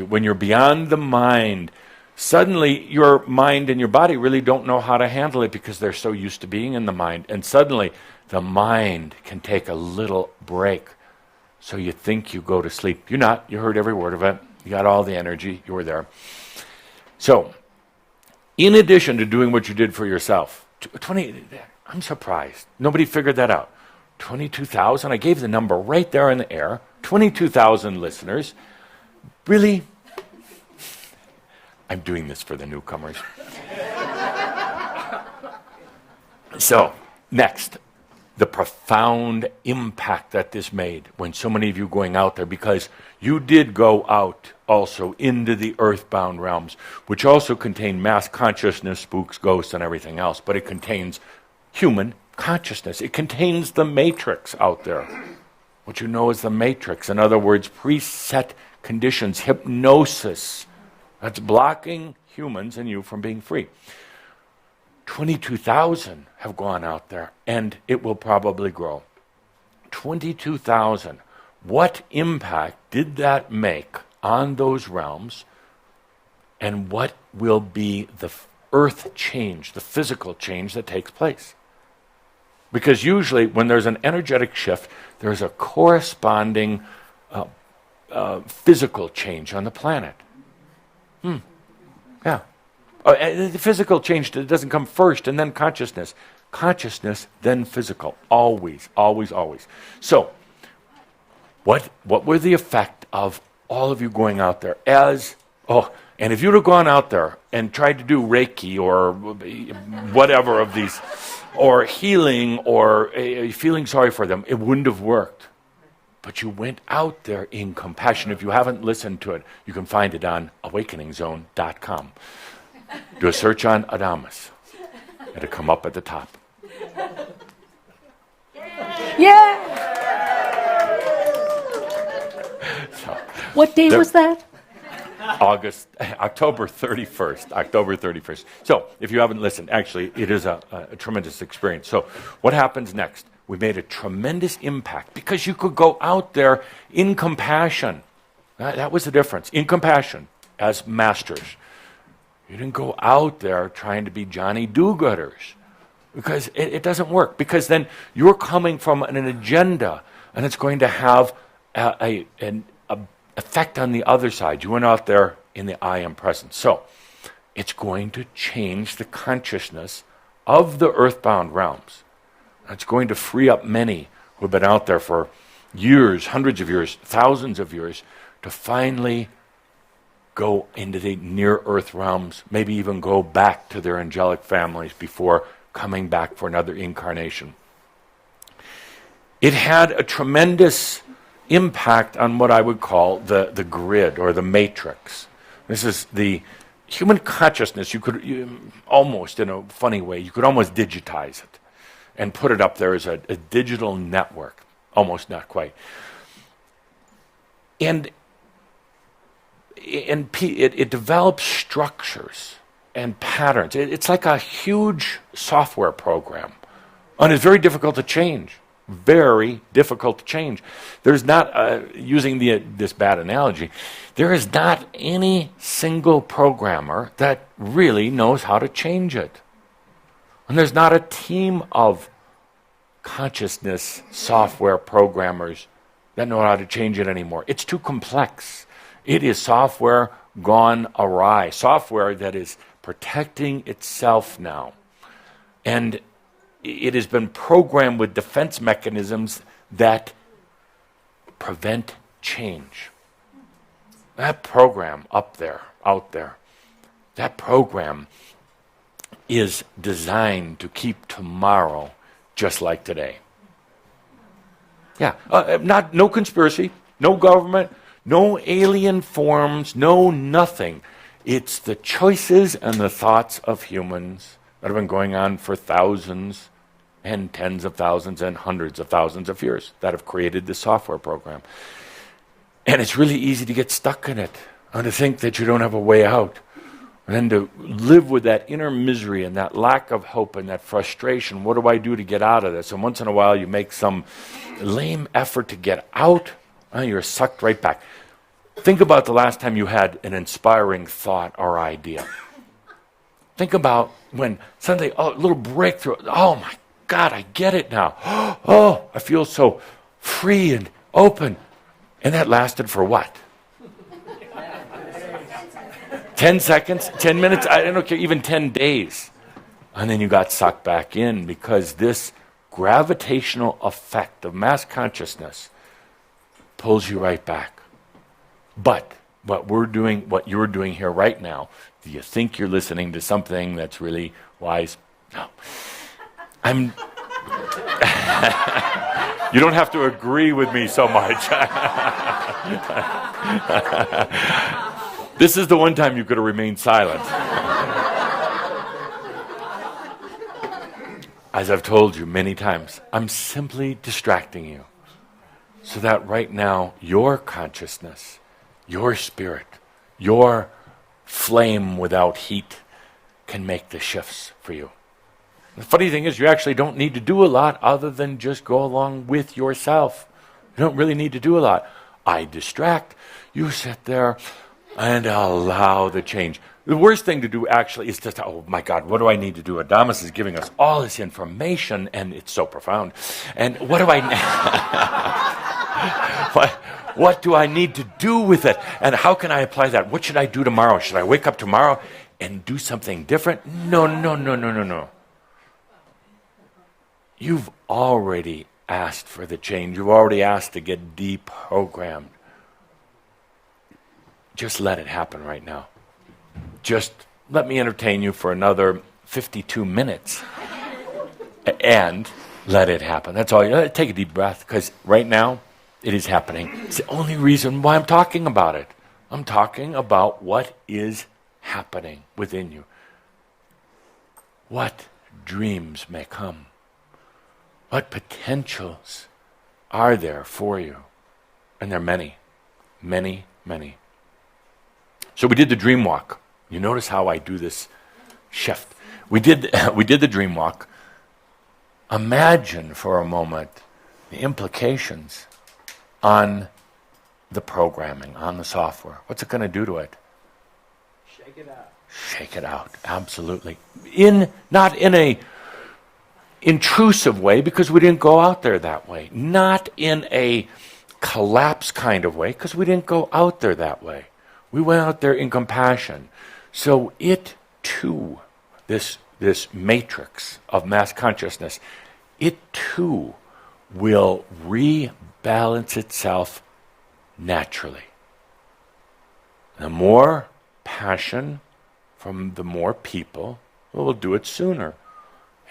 when you're beyond the mind, suddenly your mind and your body really don't know how to handle it because they're so used to being in the mind. And suddenly the mind can take a little break. So you think you go to sleep. You're not. You heard every word of it. You got all the energy. You were there. So, in addition to doing what you did for yourself, I'm surprised. Nobody figured that out. 22,000, I gave the number right there in the air. 22,000 listeners. Really? I'm doing this for the newcomers. So, next, the profound impact that this made when so many of you going out there, because you did go out also into the earthbound realms, which also contain mass consciousness, spooks, ghosts, and everything else, but it contains human consciousness. It contains the matrix out there. What you know is the matrix. In other words, preset conditions, hypnosis, that's blocking humans and you from being free. 22,000 have gone out there, and it will probably grow. 22,000. What impact did that make on those realms, and what will be the earth change, the physical change that takes place? Because usually when there's an energetic shift, there's a corresponding physical change on the planet. Yeah. The physical change doesn't come first and then consciousness. Consciousness, then physical. Always, always, always. So, what were the effect of all of you going out there and if you'd have gone out there and tried to do Reiki or whatever of these, or healing or feeling sorry for them, it wouldn't have worked. but you went out there in compassion. If you haven't listened to it, you can find it on awakeningzone.com. Do a search on Adamus. It'll come up at the top. Yeah! What day was that? October 31st. October 31st. So, if you haven't listened, actually, it is a tremendous experience. So, what happens next? We made a tremendous impact because you could go out there in compassion. That was the difference. In compassion, as masters. You didn't go out there trying to be Johnny do-gooders because it doesn't work. Because then you're coming from an agenda and it's going to have an effect on the other side. You went out there in the I am present. So it's going to change the consciousness of the earthbound realms. It's going to free up many who have been out there for years, hundreds of years, thousands of years, to finally go into the near earth realms, maybe even go back to their angelic families before coming back for another incarnation. It had a tremendous impact on what I would call the grid or the matrix. This is the human consciousness. You could almost, in a funny way, you could almost digitize it and put it up there as a digital network. Almost, not quite. And it develops structures and patterns. It's like a huge software program. And it's very difficult to change. Very difficult to change. There's not, using this bad analogy, there is not any single programmer that really knows how to change it. And there's not a team of consciousness software programmers that know how to change it anymore. It's too complex. It is software gone awry. Software that is protecting itself now. And it has been programmed with defense mechanisms that prevent change. That program up there, out there, that program is designed to keep tomorrow just like today. Yeah, no conspiracy, no government, no alien forms, no nothing. It's the choices and the thoughts of humans that have been going on for thousands and tens of thousands and hundreds of thousands of years that have created this software program. And it's really easy to get stuck in it and to think that you don't have a way out. And then to live with that inner misery and that lack of hope and that frustration. What do I do to get out of this? And once in a while you make some lame effort to get out, and you're sucked right back. Think about the last time you had an inspiring thought or idea. Think about when suddenly, a little breakthrough. Oh my God, I get it now. Oh, I feel so free and open. And that lasted for what? 10 seconds, 10 minutes, I don't care, even 10 days. And then you got sucked back in because this gravitational effect of mass consciousness pulls you right back. But what you're doing here right now, do you think you're listening to something that's really wise? No. You don't have to agree with me so much. This is the one time you could have remained silent. As I've told you many times, I'm simply distracting you so that right now your consciousness, your spirit, your flame without heat can make the shifts for you. The funny thing is you actually don't need to do a lot other than just go along with yourself. You don't really need to do a lot. I distract, you sit there and allow the change. The worst thing to do actually is just, oh my God, what do I need to do? Adamus is giving us all this information and it's so profound. And what do I what do I need to do with it? And how can I apply that? What should I do tomorrow? Should I wake up tomorrow and do something different? No. You've already asked for the change. You've already asked to get deprogrammed. Just let it happen right now. Just let me entertain you for another 52 minutes and let it happen. That's all. Take a deep breath because right now It is happening. It's the only reason why I'm talking about it. I'm talking about what is happening within you. What dreams may come. What potentials are there for you? And there are many, many, many. So we did the dream walk. You notice how I do this shift. We did the dream walk. Imagine for a moment the implications on the programming, on the software. What's it going to do to it? Shake it out. Shake it out, absolutely. Not in a intrusive way, because we didn't go out there that way. Not in a collapse kind of way, because we didn't go out there that way. We went out there in compassion. So it too, this matrix of mass consciousness, it too will rebalance itself naturally. The more passion from the more people, we'll do it sooner.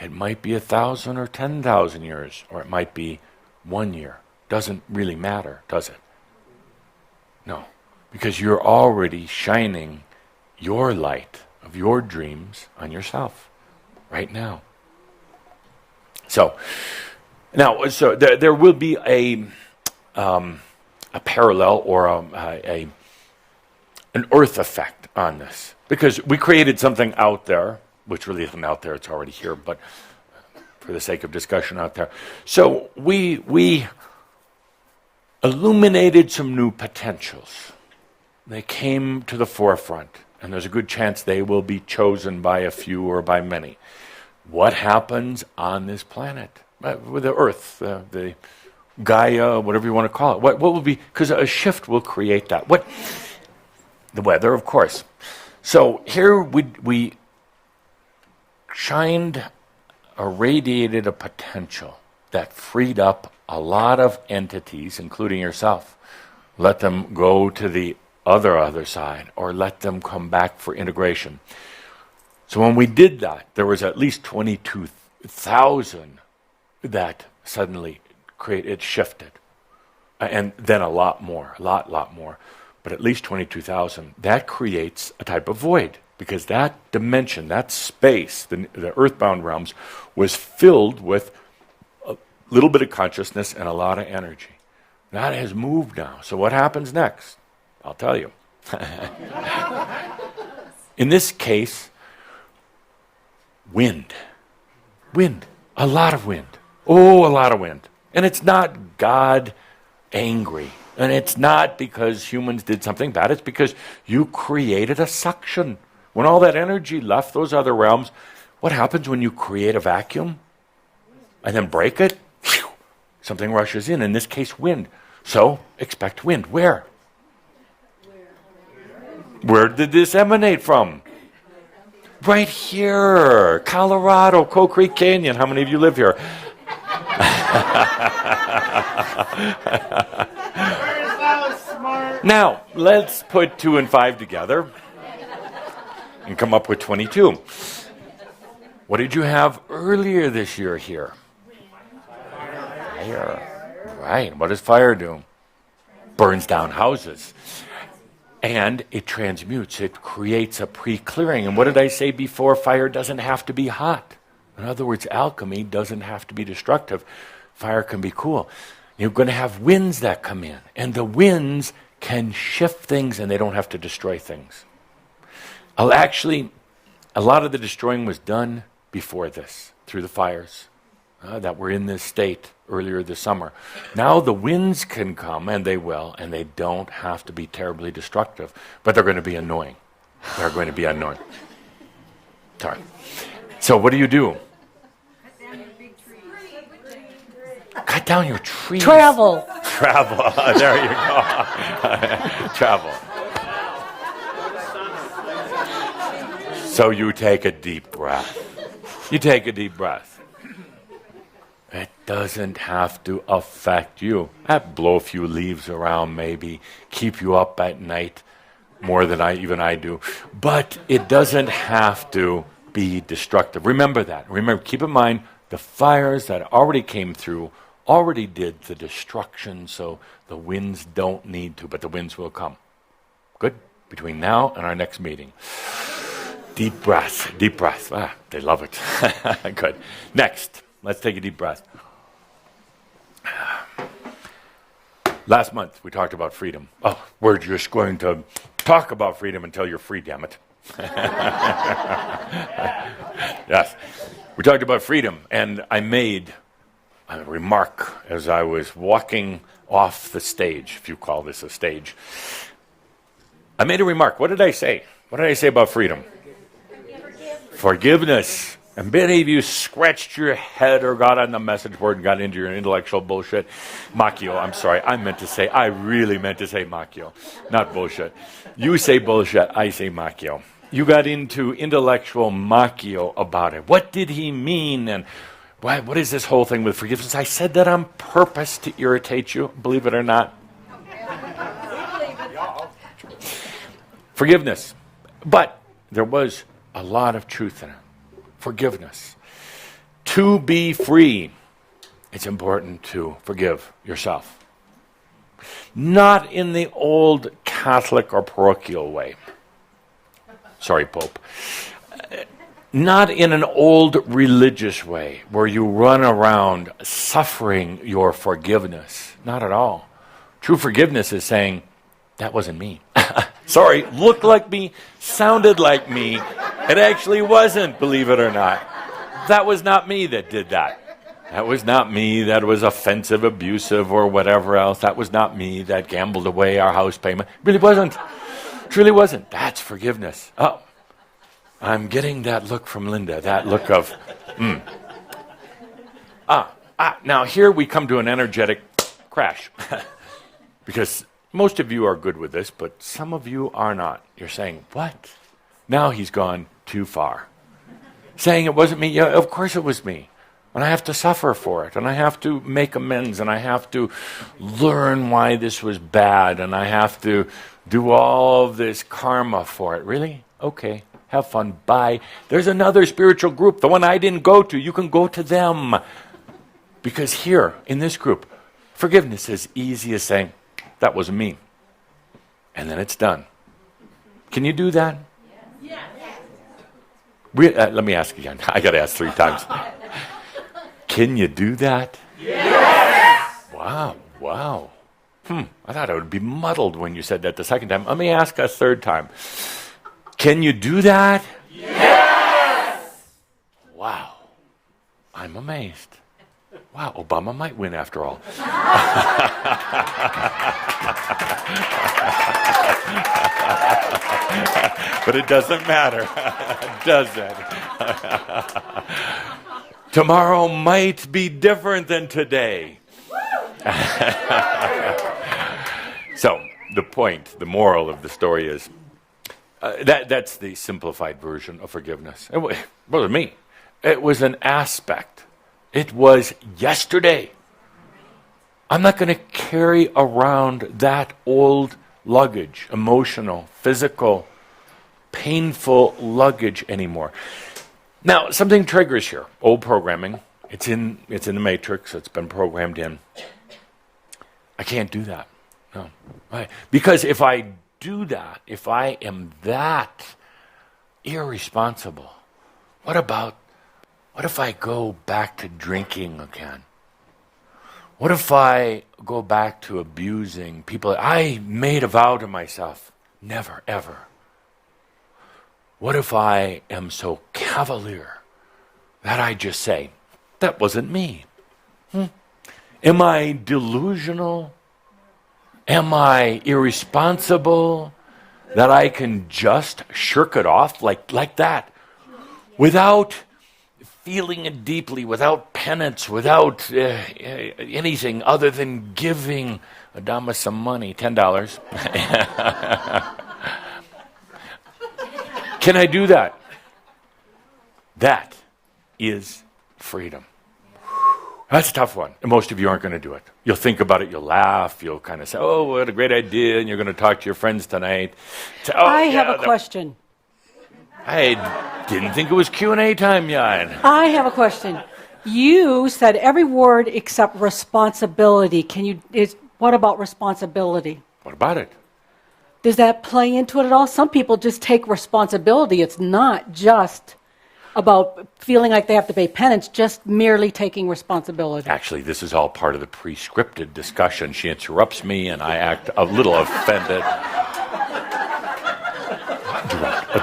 It might be 1,000 or 10,000 years, or it might be 1 year. Doesn't really matter, does it? No, because you're already shining your light of your dreams on yourself right now. So there will be a parallel or an earth effect on this, because we created something out there, which really isn't out there, it's already here, but for the sake of discussion out there. So we illuminated some new potentials. They came to the forefront, and there's a good chance they will be chosen by a few or by many. What happens on this planet? With the Earth, the Gaia, whatever you want to call it. What will be, because a shift will create that. The weather, of course. So here we shined, irradiated a potential that freed up a lot of entities, including yourself. Let them go to the other side, or let them come back for integration. So when we did that, there was at least 22,000 that suddenly it shifted. And then a lot more. But at least 22,000. That creates a type of void, because that dimension, that space, the earthbound realms, was filled with a little bit of consciousness and a lot of energy. That has moved now. So what happens next? I'll tell you. In this case, wind. A lot of wind. Oh, a lot of wind. And it's not God angry. And it's not because humans did something bad. It's because you created a suction. When all that energy left those other realms, what happens when you create a vacuum and then break it? Whew, something rushes in this case, wind. So expect wind. Where? Where did this emanate from? Right here, Colorado, Coal Creek Canyon. How many of you live here? Now, let's put 2 and 5 together and come up with 22. What did you have earlier this year here? Fire. Right. What does fire do? Burns down houses. And it transmutes. It creates a pre-clearing. And what did I say before? Fire doesn't have to be hot. In other words, alchemy doesn't have to be destructive. Fire can be cool. You're going to have winds that come in. And the winds can shift things, and they don't have to destroy things. Actually, a lot of the destroying was done before this, through the fires that were in this state earlier this summer. Now the winds can come, and they will, and they don't have to be terribly destructive, but they're going to be annoying. They're going to be annoying. Sorry. So what do you do? Cut down your trees. Travel. There you go. Travel. So you take a deep breath. It doesn't have to affect you. Blow a few leaves around, maybe keep you up at night more than I do. But it doesn't have to be destructive. Remember that. Keep in mind, the fires that already came through already did the destruction, so the winds don't need to, but the winds will come. Good? Between now and our next meeting. Deep breath, deep breath. Ah, they love it. Good. Next, let's take a deep breath. Last month, we talked about freedom. Oh, we're just going to talk about freedom until you're free, damn it. Yes. We talked about freedom, and I made a remark as I was walking off the stage, if you call this a stage. I made a remark. What did I say? What did I say about freedom? Forgiveness. And many of you scratched your head or got on the message board and got into your intellectual bullshit. Machio, I'm sorry. I really meant to say machio, not bullshit. You say bullshit, I say machio. You got into intellectual machio about it. What did he mean? And what is this whole thing with forgiveness? I said that on purpose to irritate you, believe it or not. Forgiveness. But there was a lot of truth in it. Forgiveness. To be free, it's important to forgive yourself. Not in the old Catholic or parochial way. Sorry, Pope. Not in an old religious way where you run around suffering your forgiveness. Not at all. True forgiveness is saying, that wasn't me. Sorry, looked like me, sounded like me. It actually wasn't, believe it or not. That was not me that did that. That was not me that was offensive, abusive, or whatever else. That was not me that gambled away our house payment. Really wasn't. Truly wasn't. That's forgiveness. Oh, I'm getting that look from Linda, that look of, Now here we come to an energetic crash. Because most of you are good with this, but some of you are not. You're saying, what? Now he's gone too far. Saying it wasn't me. Yeah, of course it was me. And I have to suffer for it. And I have to make amends. And I have to learn why this was bad. And I have to do all of this karma for it. Really? Okay. Have fun. Bye. There's another spiritual group, the one I didn't go to. You can go to them. Because here, in this group, forgiveness is easy as saying, that wasn't me. And then it's done. Can you do that? Yes. Let me ask again. I got to ask 3 times. Can you do that? Yes. Wow. I thought it would be muddled when you said that the second time. Let me ask a 3rd time. Can you do that? Yes. Wow. I'm amazed. Wow, Obama might win after all. But it doesn't matter, does it? Tomorrow might be different than today. So, the point, the moral of the story is, that's the simplified version of forgiveness. It wasn't me. It was an aspect. It was yesterday. I'm not going to carry around that old luggage, emotional, physical, painful luggage anymore. Now, something triggers here. Old programming. It's in the matrix. It's been programmed in. I can't do that. No. Right. Because if I do that, if I am that irresponsible, what if I go back to drinking again? What if I go back to abusing people? I made a vow to myself, never, ever. What if I am so cavalier that I just say, that wasn't me? Am I delusional? Am I irresponsible that I can just shirk it off like that without feeling it deeply, without penance, without anything other than giving Adama some money, $10. Can I do that? That is freedom. That's a tough one. And most of you aren't going to do it. You'll think about it, you'll laugh, you'll kind of say, oh, what a great idea, and you're going to talk to your friends tonight. I have a question. I didn't think it was Q&A time yet. I have a question. You said every word except responsibility. What about responsibility? What about it? Does that play into it at all? Some people just take responsibility. It's not just about feeling like they have to pay penance, just merely taking responsibility. Actually, this is all part of the pre-scripted discussion. She interrupts me, and I act a little offended.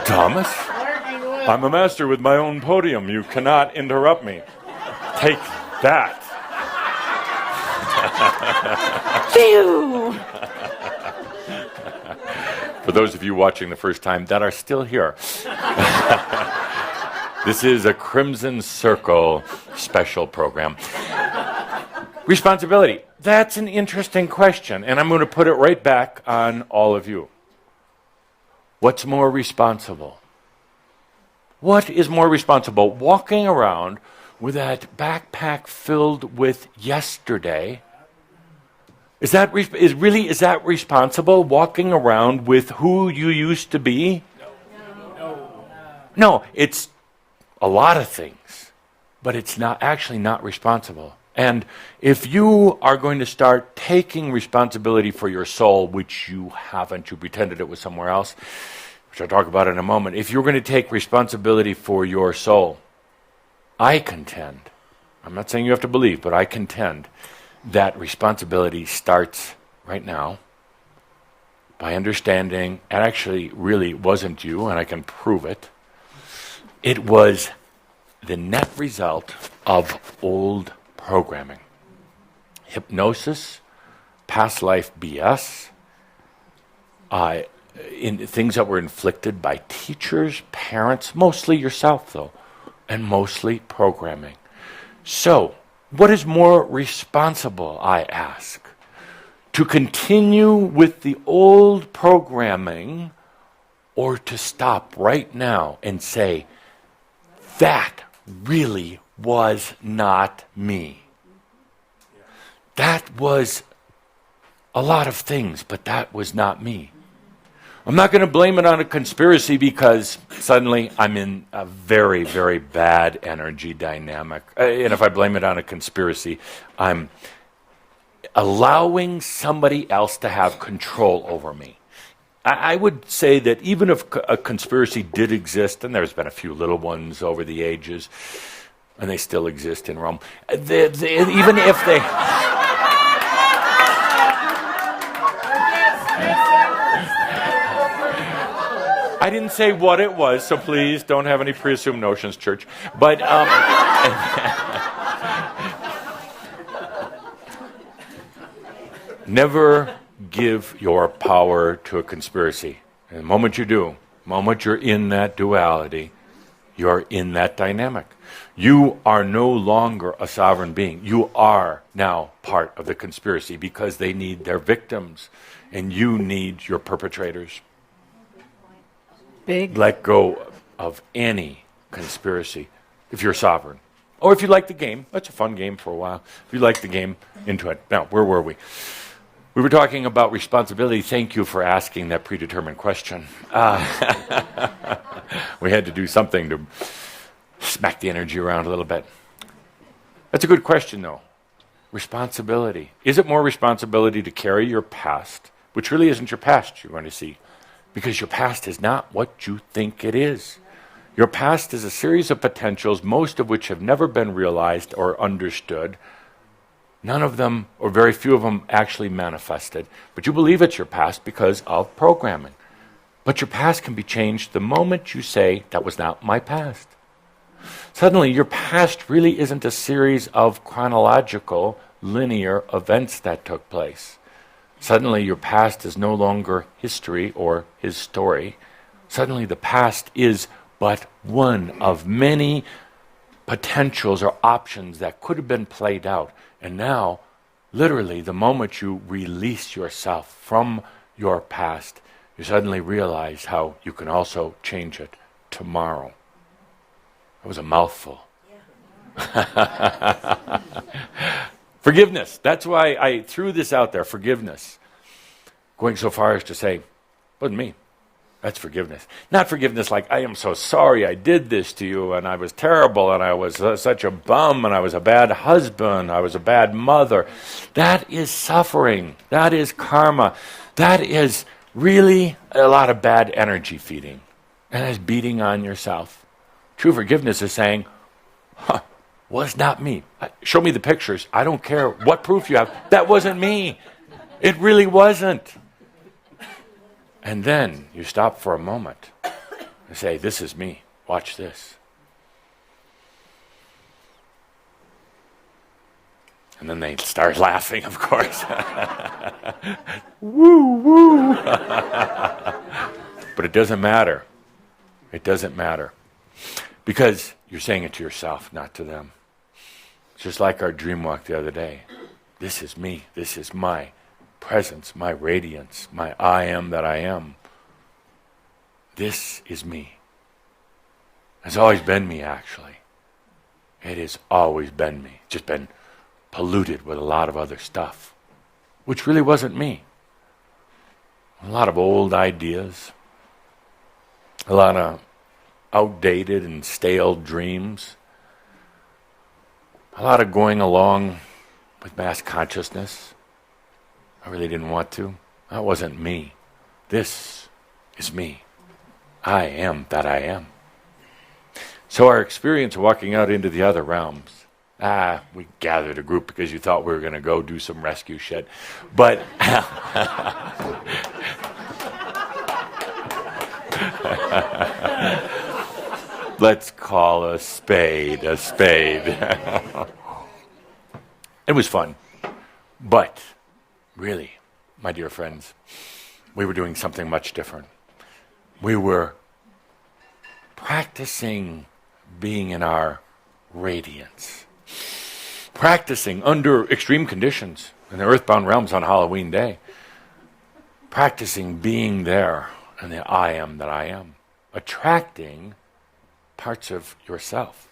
Thomas? I'm a master with my own podium. You cannot interrupt me. Take that. Phew! For those of you watching the first time that are still here, this is a Crimson Circle special program. Responsibility. That's an interesting question, and I'm going to put it right back on all of you. What's more responsible? What is more responsible? Walking around with that backpack filled with yesterday. Is that responsible? Walking around with who you used to be? No, it's a lot of things, but it's not responsible. And if you are going to start taking responsibility for your soul, which you haven't, you pretended it was somewhere else, which I'll talk about in a moment. If you're going to take responsibility for your soul, I contend, I'm not saying you have to believe, but I contend that responsibility starts right now by understanding, and actually really wasn't you, and I can prove it. It was the net result of old programming. Hypnosis, past life BS, in things that were inflicted by teachers, parents, mostly yourself though, and mostly programming. So, what is more responsible, I ask? To continue with the old programming, or to stop right now and say, that really was not me. That was a lot of things, but that was not me. I'm not going to blame it on a conspiracy because suddenly I'm in a very, very bad energy dynamic. And if I blame it on a conspiracy, I'm allowing somebody else to have control over me. I would say that even if a conspiracy did exist, and there's been a few little ones over the ages, and they still exist in Rome, even if they... I didn't say what it was, so please don't have any pre-assumed notions, church. But never give your power to a conspiracy. And the moment you do, the moment you're in that duality, you're in that dynamic. You are no longer a sovereign being. You are now part of the conspiracy because they need their victims, and you need your perpetrators. Big. Let go of any conspiracy if you're sovereign. Or if you like the game, that's a fun game for a while. If you like the game, into it. Now, where were we? We were talking about responsibility. Thank you for asking that predetermined question. We had to do something to smack the energy around a little bit. That's a good question, though. Responsibility. Is it more responsibility to carry your past, which really isn't your past, you're going to see, because your past is not what you think it is. Your past is a series of potentials, most of which have never been realized or understood. None of them, or very few of them, actually manifested. But you believe it's your past because of programming. But your past can be changed the moment you say, that was not my past. Suddenly, your past really isn't a series of chronological, linear events that took place. Suddenly, your past is no longer history or his story. Suddenly, the past is but one of many potentials or options that could have been played out. And now, literally, the moment you release yourself from your past, you suddenly realize how you can also change it tomorrow. That was a mouthful. Yeah. Forgiveness. That's why I threw this out there, forgiveness. Going so far as to say, wasn't me. That's forgiveness. Not forgiveness like, I am so sorry I did this to you, and I was terrible, and I was such a bum, and I was a bad husband, I was a bad mother. That is suffering. That is karma. That is really a lot of bad energy feeding. And it's beating on yourself. True forgiveness is saying, was not me. Show me the pictures. I don't care what proof you have. That wasn't me. It really wasn't. And then you stop for a moment and say, this is me. Watch this. And then they start laughing, of course. Woo, woo. But it doesn't matter. It doesn't matter. Because you're saying it to yourself, not to them. It's just like our dream walk the other day. This is me. This is my presence, my radiance, my I am that I am. This is me. It's always been me, actually. It has always been me. It's just been polluted with a lot of other stuff, which really wasn't me. A lot of old ideas, a lot of outdated and stale dreams, a lot of going along with mass consciousness. I really didn't want to. That wasn't me. This is me. I am that I am. So our experience of walking out into the other realms, we gathered a group because you thought we were going to go do some rescue shit. But let's call a spade a spade. It was fun. But really, my dear friends, we were doing something much different. We were practicing being in our radiance. Practicing under extreme conditions in the earthbound realms on Halloween Day. Practicing being there in the I am that I am. Attracting parts of yourself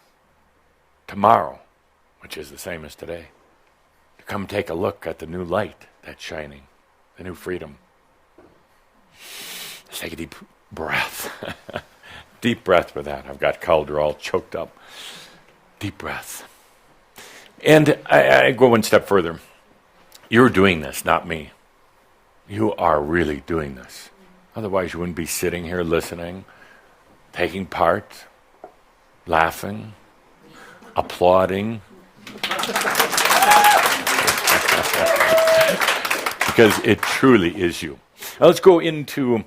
tomorrow, which is the same as today. To come take a look at the new light that's shining, the new freedom. Let's take a deep breath. Deep breath with that. I've got Calder all choked up. Deep breath. And I go one step further. You're doing this, not me. You are really doing this. Otherwise you wouldn't be sitting here listening, taking part, laughing, applauding. Because it truly is you. Now let's go into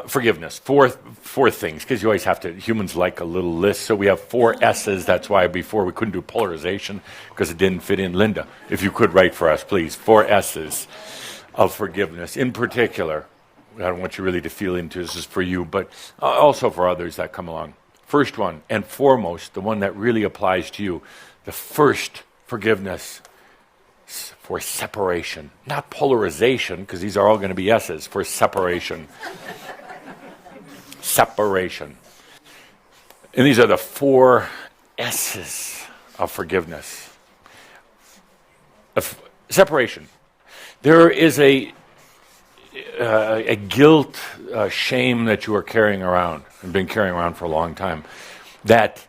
forgiveness. Four things, because you always have to, humans like a little list, so we have 4 S's. That's why before we couldn't do polarization, because it didn't fit in. Linda, if you could write for us, please. 4 S's of forgiveness. In particular, I don't want you really to feel into this is for you, but also for others that come along. First one, and foremost, the one that really applies to you, the first forgiveness for separation. Not polarization, because these are all going to be S's, for separation. Separation. And these are the 4 S's of forgiveness. Separation. There is a guilt, shame that you are carrying around, and been carrying around for a long time, that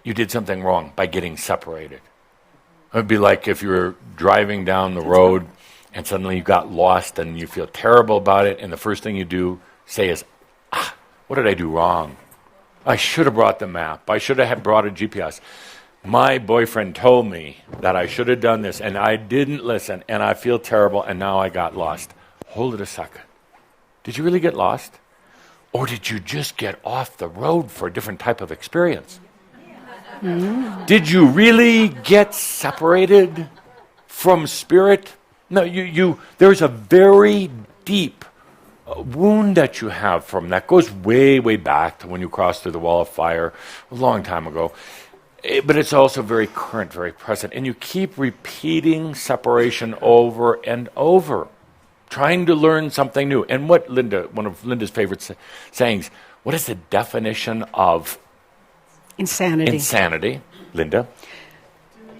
you did something wrong by getting separated. It would be like if you were driving down the road and suddenly you got lost and you feel terrible about it, and the first thing you do say is, what did I do wrong? I should have brought the map. I should have brought a GPS. My boyfriend told me that I should have done this, and I didn't listen, and I feel terrible, and now I got lost. Hold it a second. Did you really get lost? Or did you just get off the road for a different type of experience? Did you really get separated from spirit? No, there's a very deep wound that you have from that. Goes way, way back to when you crossed through the wall of fire a long time ago. But it's also very current, very present. And you keep repeating separation over and over, trying to learn something new. And what one of Linda's favorite sayings, what is the definition of Insanity. Insanity, Linda.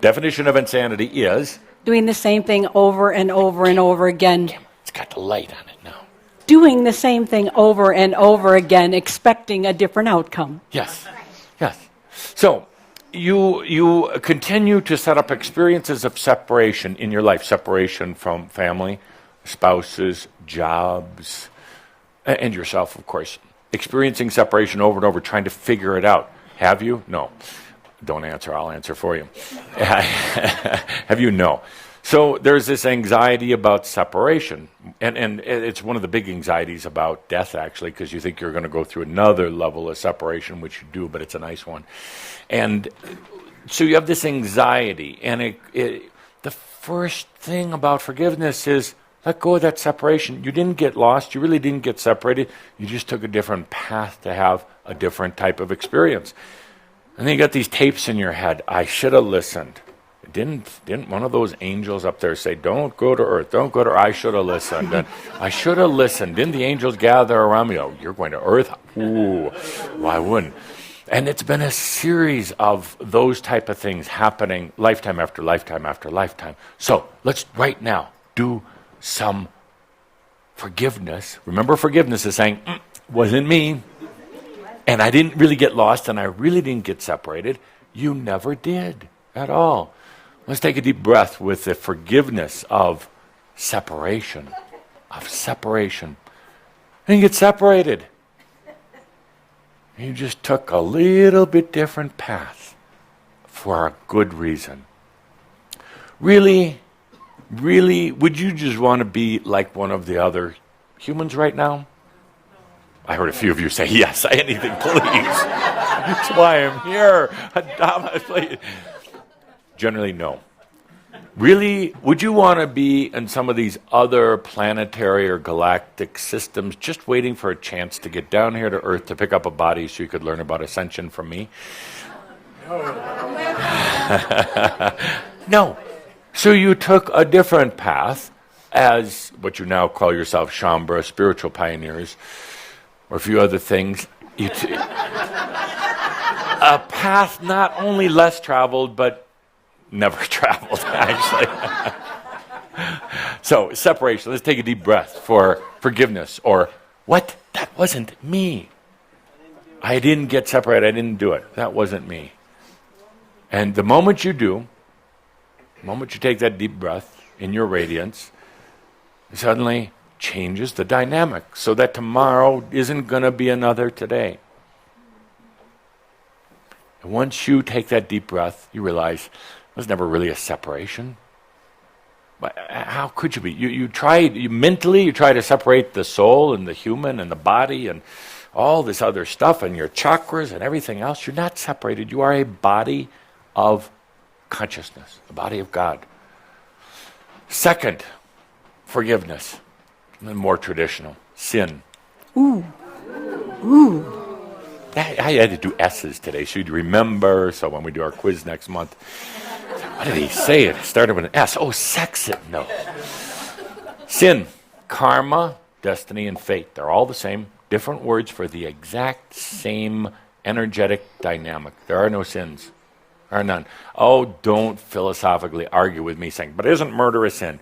Definition of insanity is Doing the same thing over and over and over again. it's got the light on it now. doing the same thing over and over again, expecting a different outcome. Yes. Yes. So you continue to set up experiences of separation in your life, separation from family, spouses, jobs, and yourself, of course. Experiencing separation over and over, trying to figure it out. Have you? No. Don't answer. I'll answer for you. Have you? No. So there's this anxiety about separation, and it's one of the big anxieties about death, actually, because you think you're going to go through another level of separation, which you do, but it's a nice one. And so you have this anxiety, and the first thing about forgiveness is let go of that separation. You didn't get lost. You really didn't get separated. You just took a different path to have a different type of experience. And then you got these tapes in your head. I should have listened. Didn't one of those angels up there say, don't go to earth, don't go to earth? I should have listened. And I should have listened. Didn't the angels gather around me? Oh, you're going to earth? Ooh, well, I wouldn't. And it's been a series of those type of things happening lifetime after lifetime after lifetime. So let's right now do some forgiveness. Remember, forgiveness is saying, wasn't me. And I didn't really get lost, and I really didn't get separated. You never did at all. Let's take a deep breath with the forgiveness of separation. And you get separated. You just took a little bit different path for a good reason. Really, would you just want to be like one of the other humans right now? I heard a few of you say, yes, anything, please. That's why I'm here. Please. Generally, no. Really, would you want to be in some of these other planetary or galactic systems just waiting for a chance to get down here to Earth to pick up a body so you could learn about ascension from me? No. So you took a different path as what you now call yourself Shaumbra, spiritual pioneers, or a few other things. A path not only less traveled, but never traveled, actually. So, separation. Let's take a deep breath for forgiveness. Or, what? That wasn't me. I didn't get separated. I didn't do it. That wasn't me. And the moment you do, the moment you take that deep breath in your radiance, suddenly changes the dynamic so that tomorrow isn't going to be another today. And once you take that deep breath, you realize it was never really a separation. But how could you be? You try to separate the soul and the human and the body and all this other stuff and your chakras and everything else. You're not separated. You are a body of consciousness, a body of God. Second, forgiveness. And more traditional, sin. Ooh. I had to do S's today, so you'd remember. So when we do our quiz next month, what did he say? It started with an S. Oh, sex it. No. Sin, karma, destiny, and fate. They're all the same. Different words for the exact same energetic dynamic. There are no sins. There are none. Oh, don't philosophically argue with me saying, but isn't murder a sin?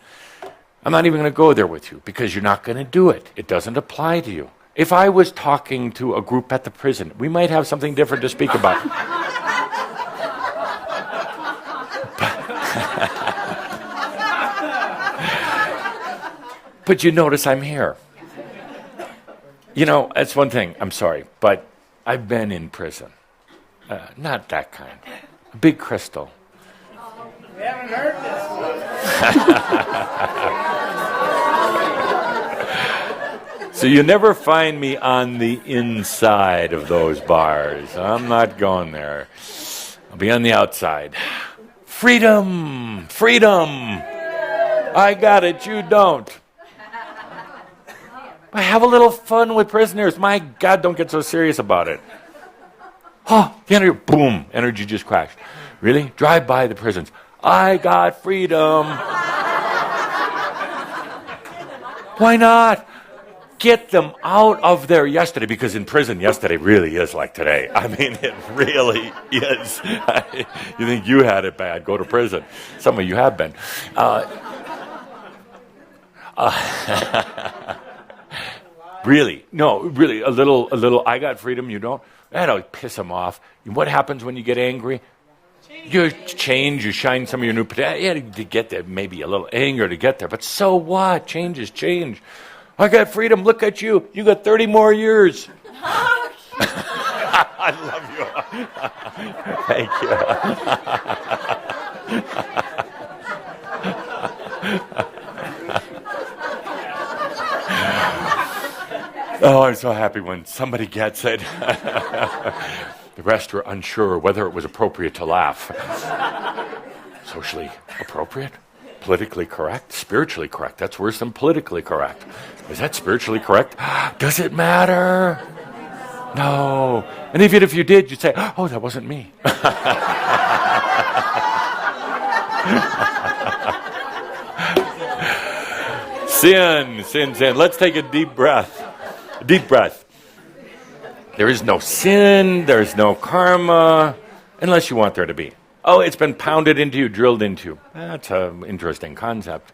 I'm not even going to go there with you because you're not going to do it. It doesn't apply to you. If I was talking to a group at the prison, we might have something different to speak about. But you notice I'm here. You know, that's one thing. I'm sorry, but I've been in prison. Not that kind. A big crystal. We haven't heard this. So you never find me on the inside of those bars. I'm not going there. I'll be on the outside. Freedom! Freedom! I got it, you don't. I have a little fun with prisoners. My God, don't get so serious about it. Oh, the energy, boom, energy just crashed. Really? Drive by the prisons. I got freedom. Why not? Get them out of there yesterday, because in prison yesterday really is like today. I mean, it really is. You think you had it bad, go to prison. Some of you have been. Really, no, really, a little, I got freedom, you don't. That'll piss them off. What happens when you get angry? You change, you shine some of your new potential. You had to get there, maybe a little anger to get there, but so what? Change is change. I got freedom, look at you. You got 30 more years. I love you. Thank you. Oh, I'm so happy when somebody gets it. The rest are unsure whether it was appropriate to laugh. Socially appropriate? Politically correct? Spiritually correct? That's worse than politically correct. Is that spiritually correct? Does it matter? No. And even if you did, you'd say, oh, that wasn't me. Sin. Let's take a deep breath. Deep breath. There is no sin, there is no karma, unless you want there to be. Oh, it's been pounded into you, drilled into you. That's an interesting concept.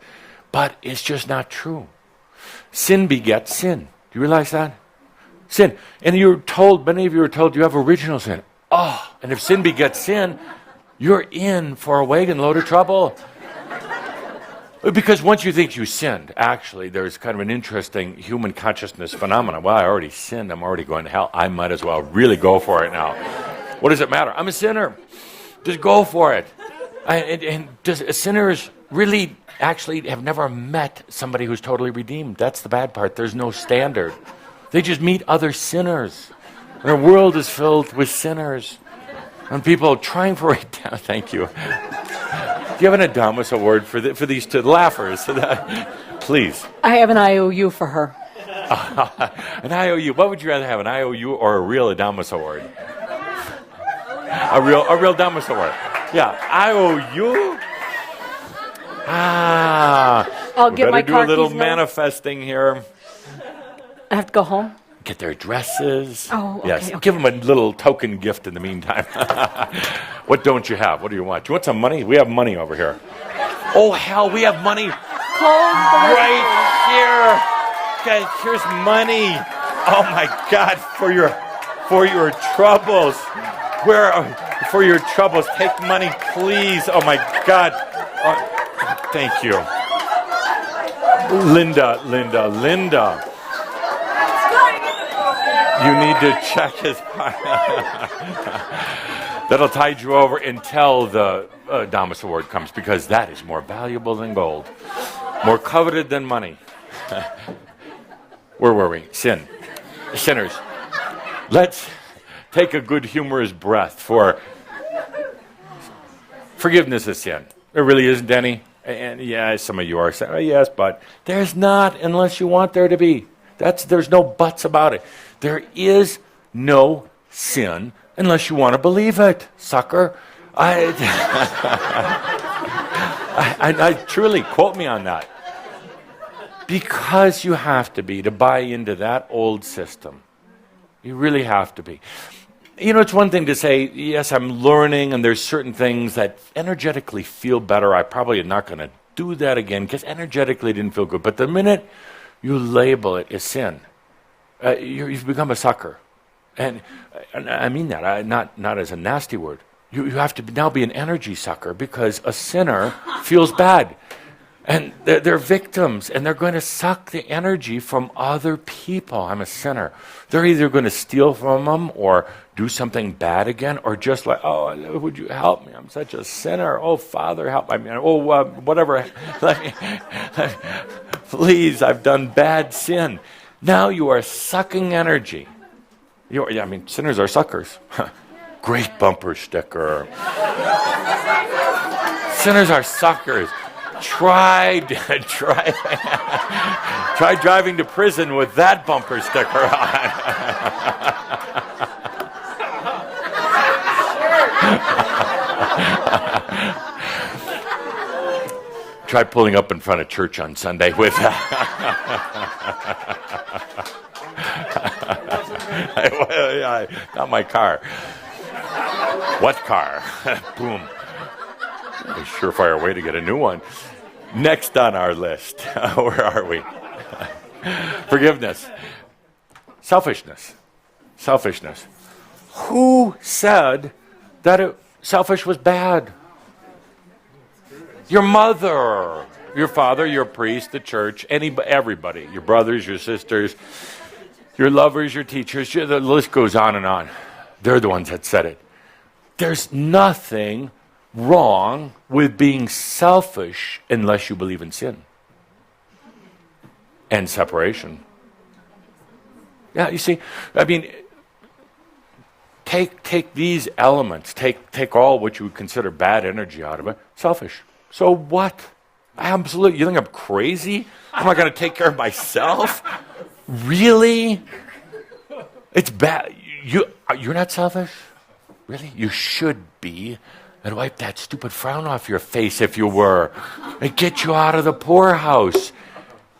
But it's just not true. Sin begets sin. Do you realize that? Sin. And you're told, many of you are told you have original sin. Oh, and if sin begets sin, you're in for a wagon load of trouble. Because once you think you sinned, actually, there's kind of an interesting human consciousness phenomenon. Well, I already sinned. I'm already going to hell. I might as well really go for it now. What does it matter? I'm a sinner. Just go for it. And sinners really actually have never met somebody who's totally redeemed. That's the bad part. There's no standard. They just meet other sinners. Their world is filled with sinners. And people trying for it. Thank you. Do you have an Adamus Award for these two laughers? Please. I have an IOU for her. An IOU. What would you rather have, an IOU or a real Adamus Award? A real Adamus Award. Yeah, IOU. I'll get my do a little keys now. manifesting here. I have to go home. Get their addresses. Oh, okay, yes. okay. Give them a little token gift in the meantime. What don't you have? What do you want? Do you want some money? We have money over here. Oh, hell, we have money right here. Guys, here's money. Oh, my God, for your troubles. For your troubles, take money, please. Oh, my God. Thank you. Linda. You need to check his That'll tide you over until the Adamus Award comes, because that is more valuable than gold, more coveted than money. Where were we? Sinners. Let's take a good humorous breath for forgiveness of sin. There really isn't any. And yeah, some of you are saying, oh, yes, but there's not unless you want there to be. There's no buts about it. There is no sin unless you want to believe it, sucker. I truly, quote me on that. Because you have to buy into that old system. You really have to be. You know, it's one thing to say, yes, I'm learning, and there's certain things that energetically feel better. I probably am not going to do that again because energetically it didn't feel good. But the minute you label it as sin, you've become a sucker. And I mean that, not as a nasty word. You have to now be an energy sucker, because a sinner feels bad. And they're victims, and they're going to suck the energy from other people. I'm a sinner. They're either going to steal from them or do something bad again, or just like, oh, would you help me? I'm such a sinner. Oh, Father, help me. Whatever. Please, I've done bad sin. Now you are sucking energy. Sinners are suckers. Great bumper sticker. Sinners are suckers. Try driving to prison with that bumper sticker on. Try pulling up in front of church on Sunday with that. Not my car. What car? Boom. A surefire way to get a new one. Next on our list, where are we? Forgiveness. Selfishness. Selfishness. Who said that selfish was bad? Your mother, your father, your priest, the church, everybody, your brothers, your sisters, your lovers, your teachers, the list goes on and on. They're the ones that said it. There's nothing wrong with being selfish unless you believe in sin and separation. Yeah, you see, I mean, take these elements, take all what you would consider bad energy out of it, selfish. So what? Absolutely. You think I'm crazy? Am I going to take care of myself? Really? It's bad. You're not selfish? Really? You should be. And wipe that stupid frown off your face if you were. And get you out of the poorhouse.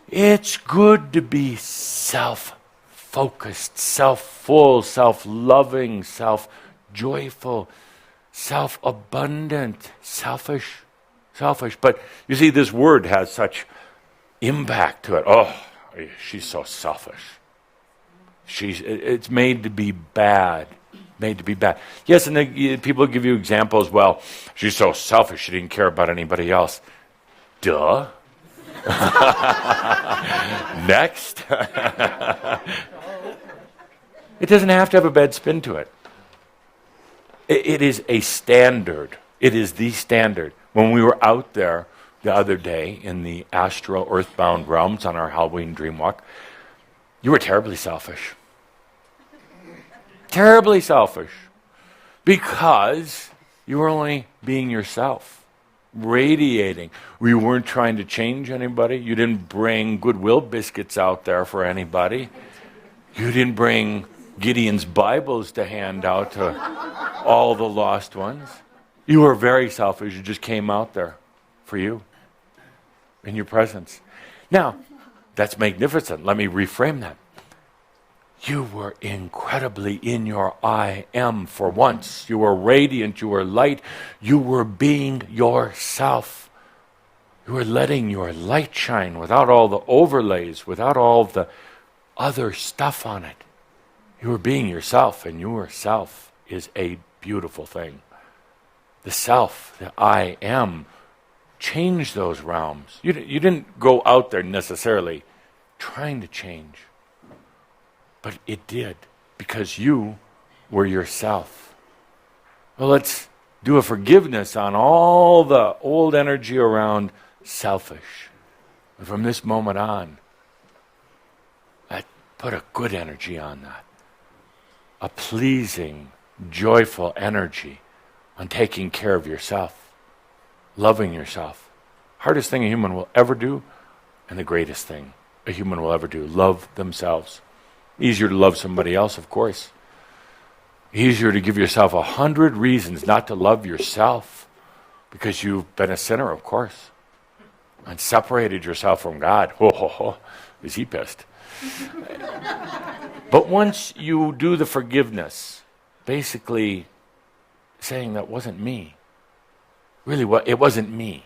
It's good to be self-focused, self-full, self-loving, self-joyful, self-abundant, selfish. But you see, this word has such impact to it. Oh, she's so selfish. It's made to be bad. Made to be bad. Yes, and people give you examples. Well, she's so selfish, she didn't care about anybody else. Duh. Next. It doesn't have to have a bad spin to it. It is a standard. It is the standard. When we were out there the other day in the astral earthbound realms on our Halloween dream walk, you were terribly selfish. Terribly selfish. Because you were only being yourself. Radiating. We weren't trying to change anybody. You didn't bring Goodwill biscuits out there for anybody. You didn't bring Gideon's Bibles to hand out to all the lost ones. You were very selfish. You just came out there for you, in your presence. Now, that's magnificent. Let me reframe that. You were incredibly in your I am for once. You were radiant. You were light. You were being yourself. You were letting your light shine without all the overlays, without all the other stuff on it. You were being yourself, and yourself is a beautiful thing. The self, the I am, changed those realms. You didn't go out there necessarily trying to change. But it did, because you were yourself. Well, let's do a forgiveness on all the old energy around selfish. And from this moment on, I put a good energy on that. A pleasing, joyful energy on taking care of yourself, loving yourself. Hardest thing a human will ever do, and the greatest thing a human will ever do, love themselves. Easier to love somebody else, of course. Easier to give yourself 100 reasons not to love yourself because you've been a sinner, of course, and separated yourself from God. Is he pissed? But once you do the forgiveness, basically saying that wasn't me. Really, it wasn't me.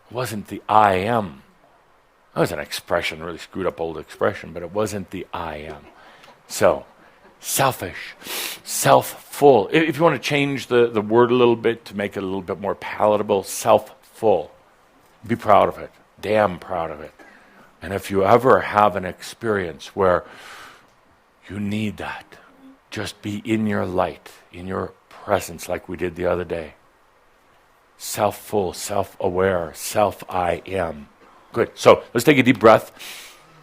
It wasn't the I am. That was an expression, really screwed up old expression, but it wasn't the I am. So, selfish, self-full. If you want to change the word a little bit to make it a little bit more palatable, self-full. Be proud of it. Damn proud of it. And if you ever have an experience where you need that, just be in your light, in your presence like we did the other day. Self-full, self-aware, self-I am. Good. So let's take a deep breath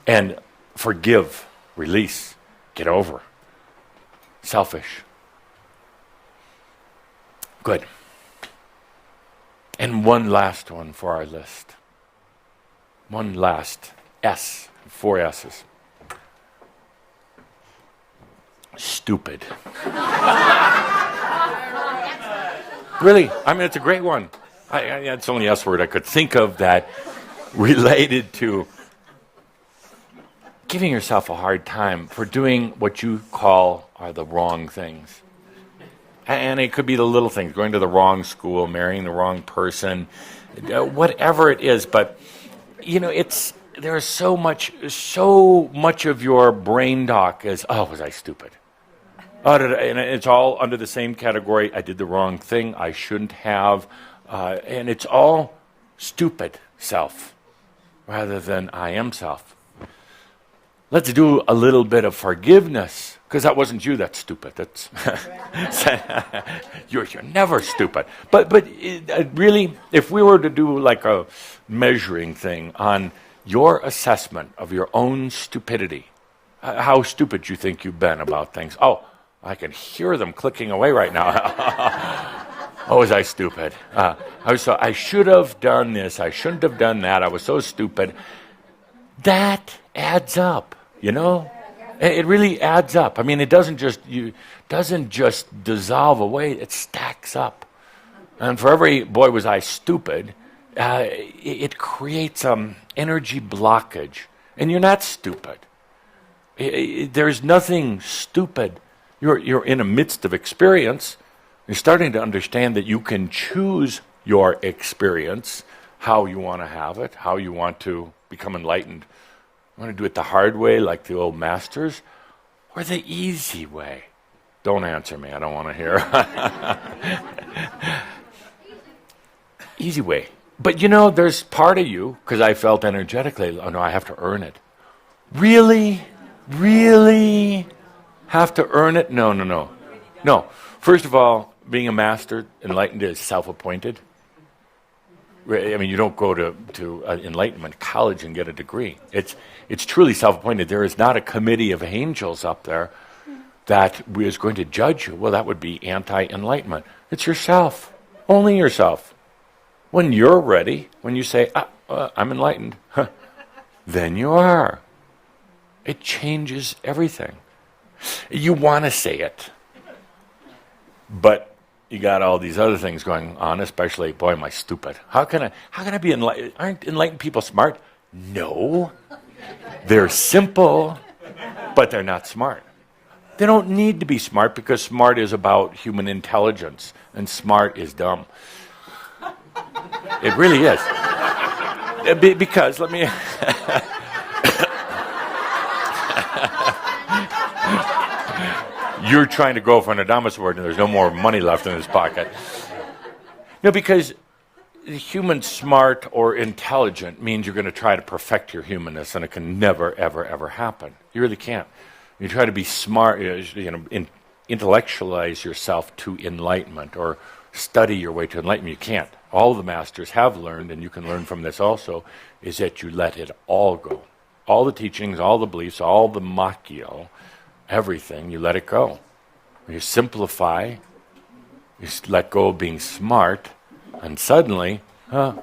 and forgive, release, get over. Selfish. Good. And one last one for our list. One last S, 4 S's. Stupid. Really, I mean, it's a great one. It's the only S word I could think of that related to giving yourself a hard time for doing what you call are the wrong things. And it could be the little things, going to the wrong school, marrying the wrong person, whatever it is. But, you know, it's there's so much of your brain talk is, oh, was I stupid? Oh, and it's all under the same category. I did the wrong thing. I shouldn't have. And it's all stupid self rather than I am self. Let's do a little bit of forgiveness, because that wasn't you that's stupid. That's you're never stupid. But really, if we were to do like a measuring thing on your assessment of your own stupidity, how stupid you think you've been about things. Oh, I can hear them clicking away right now. Oh, was I stupid? I should have done this. I shouldn't have done that. I was so stupid. That adds up, you know? It really adds up. I mean, it doesn't just dissolve away. It stacks up. And for every boy was I stupid, it creates energy blockage. And you're not stupid. There's nothing stupid. You're in the midst of experience. You're starting to understand that you can choose your experience, how you want to have it, how you want to become enlightened. You want to do it the hard way, like the old masters, or the easy way? Don't answer me. I don't want to hear. Easy way. But you know, there's part of you, because I felt energetically, oh no, I have to earn it. Really? Really? Have to earn it? No. No. First of all, being a master, enlightened, is self-appointed. I mean, you don't go to enlightenment college and get a degree. It's truly self-appointed. There is not a committee of angels up there that is going to judge you. Well, that would be anti-enlightenment. It's yourself. Only yourself. When you're ready, when you say, I'm enlightened, then you are. It changes everything. You want to say it, but you got all these other things going on, especially, boy, am I stupid. How can I be enlightened? Aren't enlightened people smart? No. They're simple, but they're not smart. They don't need to be smart, because smart is about human intelligence, and smart is dumb. It really is. Because, let me... You're trying to go for an Adamus award and there's no more money left in his pocket. No, because human smart or intelligent means you're going to try to perfect your humanness, and it can never, ever, ever happen. You really can't. You try to be smart, intellectualize yourself to enlightenment, or study your way to enlightenment. You can't. All the masters have learned, and you can learn from this also, is that you let it all go. All the teachings, all the beliefs, all the makyo, everything, you let it go. You simplify, you let go of being smart, and suddenly, I'm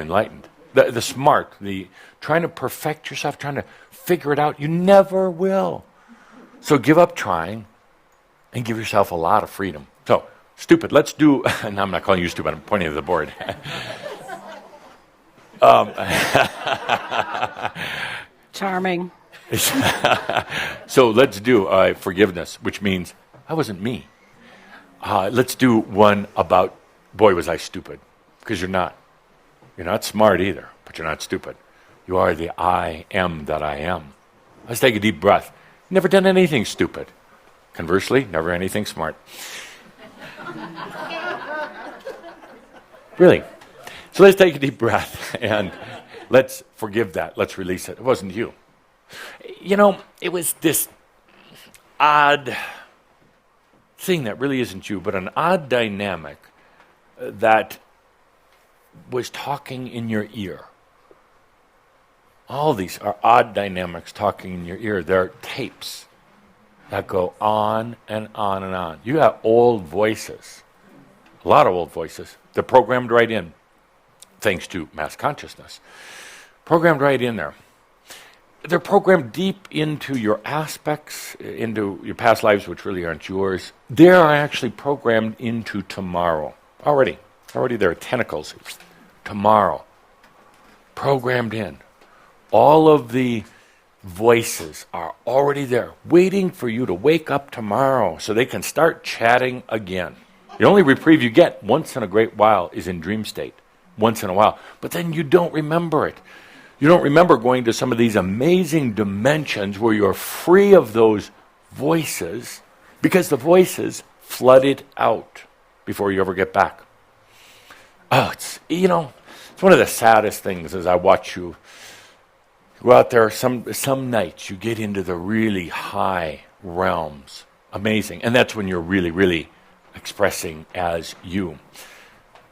enlightened. The smart, the trying to perfect yourself, trying to figure it out, you never will. So give up trying and give yourself a lot of freedom. So, stupid, let's do, and I'm not calling you stupid, I'm pointing to the board. Charming. So let's do forgiveness, which means that wasn't me. Let's do one about, boy, was I stupid. Because you're not. You're not smart either, but you're not stupid. You are the I am that I am. Let's take a deep breath. Never done anything stupid. Conversely, never anything smart. Really. So let's take a deep breath and let's forgive that. Let's release it. It wasn't you. You know, it was this odd thing that really isn't you, but an odd dynamic that was talking in your ear. All these are odd dynamics talking in your ear. They're tapes that go on and on and on. You have old voices, a lot of old voices. They're programmed right in, thanks to mass consciousness. Programmed right in there. They're programmed deep into your aspects, into your past lives, which really aren't yours. They are actually programmed into tomorrow. Already there are tentacles. Tomorrow. Programmed in. All of the voices are already there, waiting for you to wake up tomorrow so they can start chatting again. The only reprieve you get once in a great while is in dream state. Once in a while. But then you don't remember it. You don't remember going to some of these amazing dimensions where you're free of those voices because the voices flood it out before you ever get back. Oh, it's one of the saddest things as I watch you go out there. Some nights you get into the really high realms. Amazing. And that's when you're really, really expressing as you.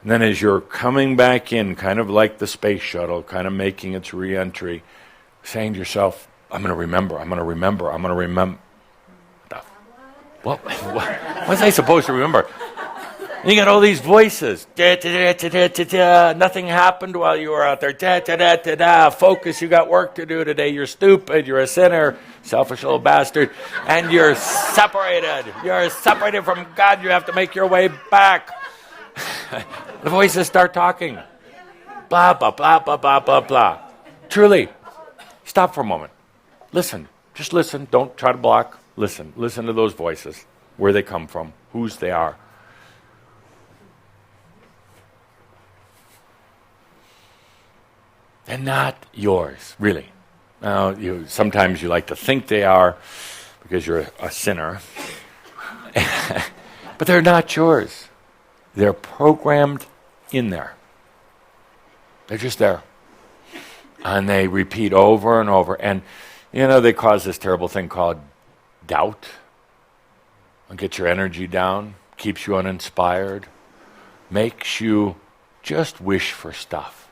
And then as you're coming back in, kind of like the space shuttle, kind of making its re-entry, saying to yourself, I'm going to remember. What was I supposed to remember? And you got all these voices. Nothing happened while you were out there. Focus, you got work to do today. You're stupid. You're a sinner. Selfish little bastard. And you're separated. You're separated from God. You have to make your way back. The voices start talking. Blah, blah, blah, blah, blah, blah, blah. Truly, stop for a moment. Listen. Just listen. Don't try to block. Listen. Listen to those voices. Where they come from. Whose they are. And not yours, really. Now, sometimes you like to think they are because you're a sinner. But they're not yours. They're programmed in there. They're just there. And they repeat over and over. And, they cause this terrible thing called doubt. And get your energy down. Keeps you uninspired. Makes you just wish for stuff.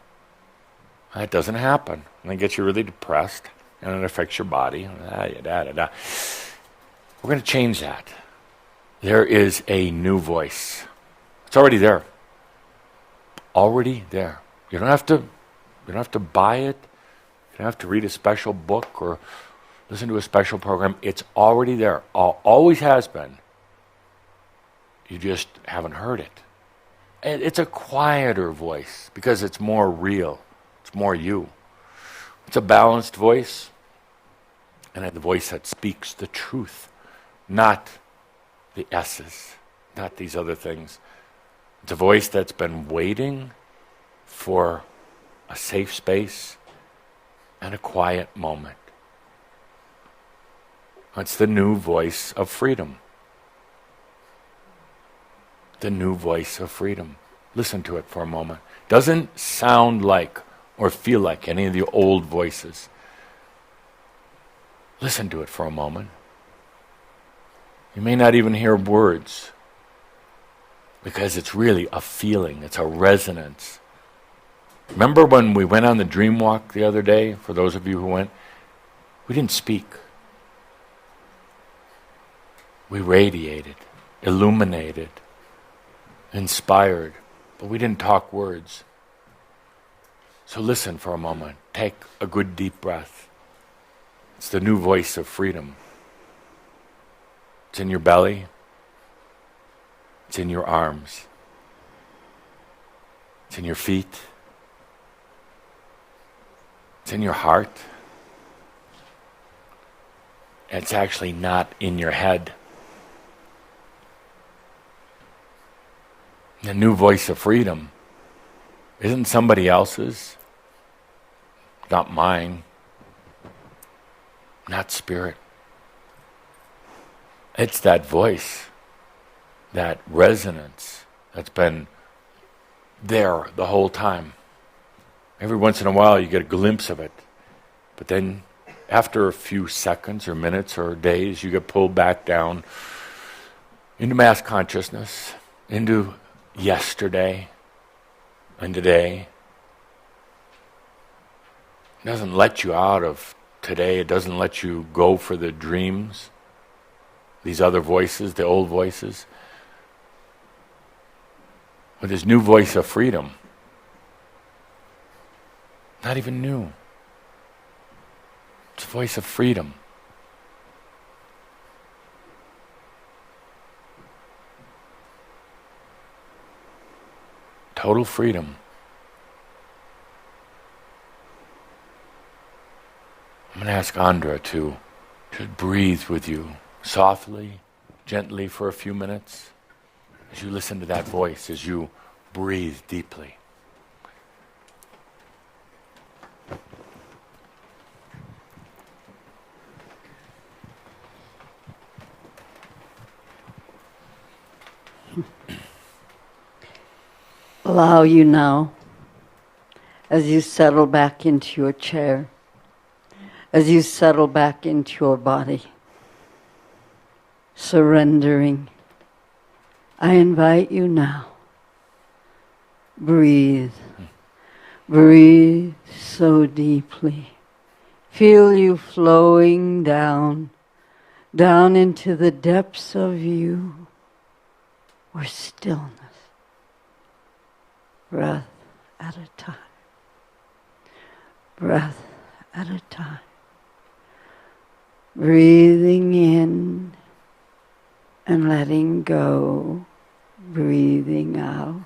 That doesn't happen. And it gets you really depressed. And it affects your body. We're going to change that. There is a new voice. It's already there. Already there. You don't have to buy it. You don't have to read a special book or listen to a special program. It's already there. Always has been. You just haven't heard it. And it's a quieter voice because it's more real. It's more you. It's a balanced voice. And a voice that speaks the truth. Not the S's. Not these other things. It's a voice that's been waiting for a safe space and a quiet moment. It's the new voice of freedom. The new voice of freedom. Listen to it for a moment. Doesn't sound like or feel like any of the old voices. Listen to it for a moment. You may not even hear words. Because it's really a feeling. It's a resonance. Remember when we went on the dream walk the other day? For those of you who went, we didn't speak. We radiated, illuminated, inspired, but we didn't talk words. So listen for a moment. Take a good deep breath. It's the new voice of freedom. It's in your belly. It's in your arms. It's in your feet. It's in your heart. It's actually not in your head. The new voice of freedom isn't somebody else's, not mine, not spirit. It's that voice. That resonance that's been there the whole time. Every once in a while you get a glimpse of it. But then after a few seconds or minutes or days, you get pulled back down into mass consciousness, into yesterday and today. It doesn't let you out of today. It doesn't let you go for the dreams, these other voices, the old voices. With this new voice of freedom, not even new. It's a voice of freedom. Total freedom. I'm going to ask Andra to breathe with you softly, gently for a few minutes. As you listen to that voice, as you breathe deeply. Allow you now, as you settle back into your chair, as you settle back into your body, surrendering, I invite you now, breathe. Breathe so deeply. Feel you flowing down into the depths of you, or stillness, breath at a time, breath at a time. Breathing in and letting go, breathing out.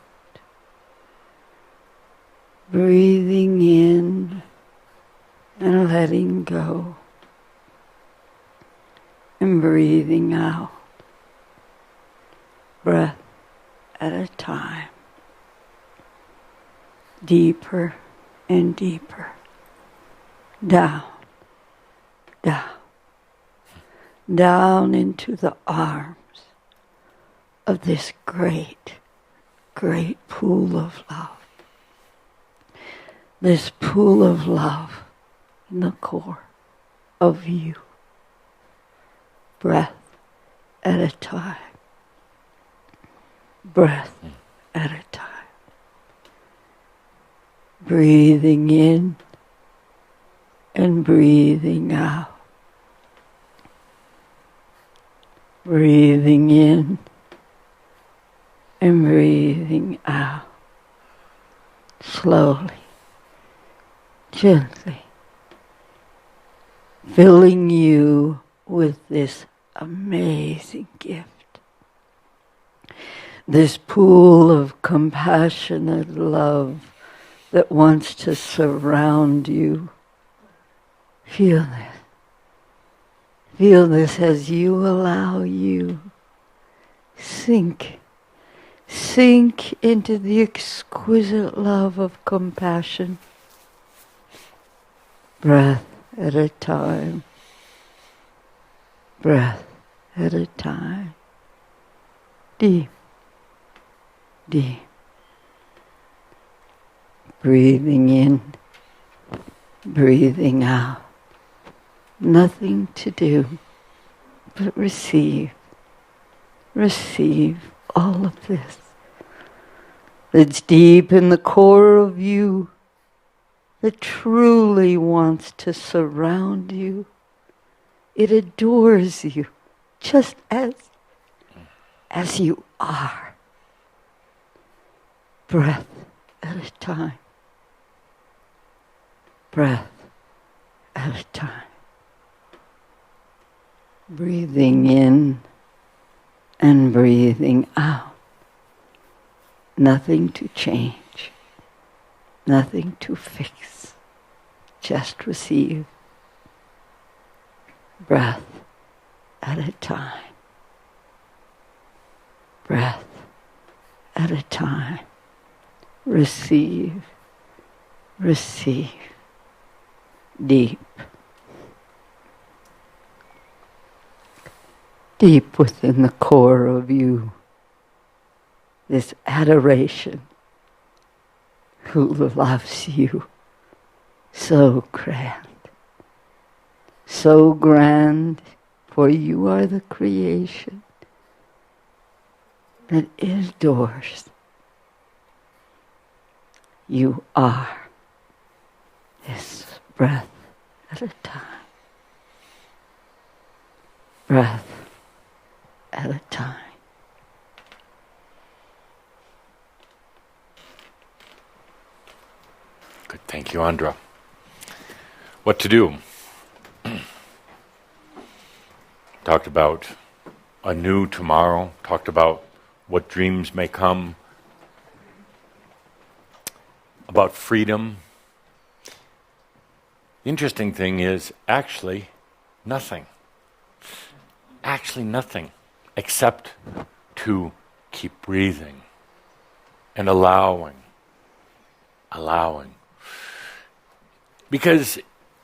Breathing in and letting go, and breathing out, breath at a time, deeper and deeper, down, down, down into the arms of this great, great pool of love. This pool of love in the core of you. Breath at a time. Breath at a time. Breathing in and breathing out. Breathing in and breathing out. Slowly. Gently, filling you with this amazing gift, this pool of compassionate love that wants to surround you. Feel this. Feel this as you allow you sink into the exquisite love of compassion. Breath at a time, breath at a time, deep, deep. Breathing in, breathing out. Nothing to do but receive all of this. It's deep in the core of you, that truly wants to surround you. It adores you just as you are. Breath at a time. Breath at a time. Breathing in and breathing out. Nothing to change. Nothing to fix, just receive. Breath at a time. Breath at a time. Receive, receive, deep. Deep within the core of you, this adoration. Who loves you so grand, for you are the creation that adores. You are this breath at a time, breath at a time. Good. Thank you, Andra. What to do? Talked about a new tomorrow. Talked about what dreams may come. About freedom. The interesting thing is actually nothing. Actually nothing. Except to keep breathing and allowing. Because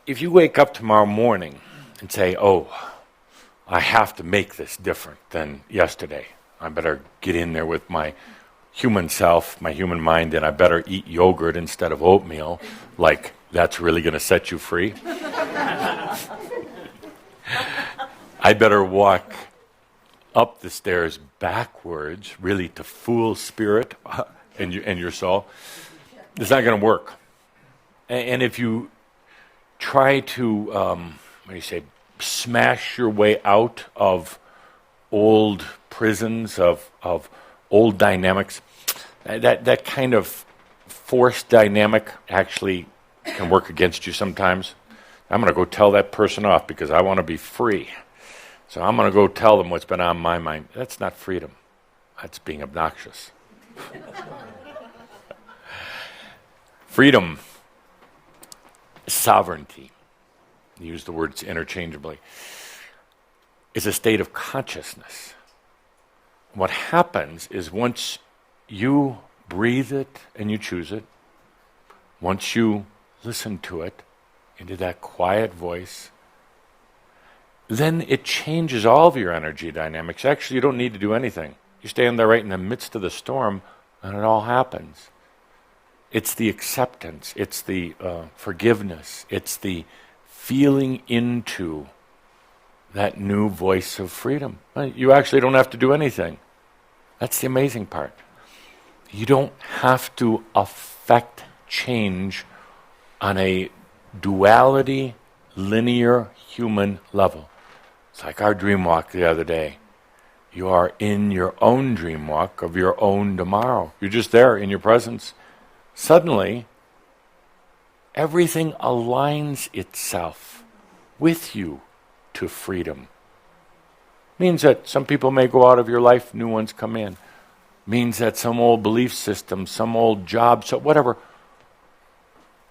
if you wake up tomorrow morning and say, oh, I have to make this different than yesterday. I better get in there with my human self, my human mind, and I better eat yogurt instead of oatmeal, like that's really going to set you free. I better walk up the stairs backwards, really to fool spirit and your soul. It's not going to work. And if you try to, smash your way out of old prisons, of old dynamics, that kind of forced dynamic actually can work against you sometimes. I'm going to go tell that person off because I want to be free. So I'm going to go tell them what's been on my mind. That's not freedom. That's being obnoxious. Freedom, sovereignty, use the words interchangeably, is a state of consciousness. What happens is once you breathe it and you choose it, once you listen to it, into that quiet voice, then it changes all of your energy dynamics. Actually, you don't need to do anything. You stand there right in the midst of the storm, and it all happens. It's the acceptance. It's the forgiveness. It's the feeling into that new voice of freedom. You actually don't have to do anything. That's the amazing part. You don't have to affect change on a duality, linear human level. It's like our dream walk the other day. You are in your own dream walk of your own tomorrow. You're just there in your presence. Suddenly, everything aligns itself with you to freedom. Means that some people may go out of your life, new ones come in. Means that some old belief system, some old job, so whatever,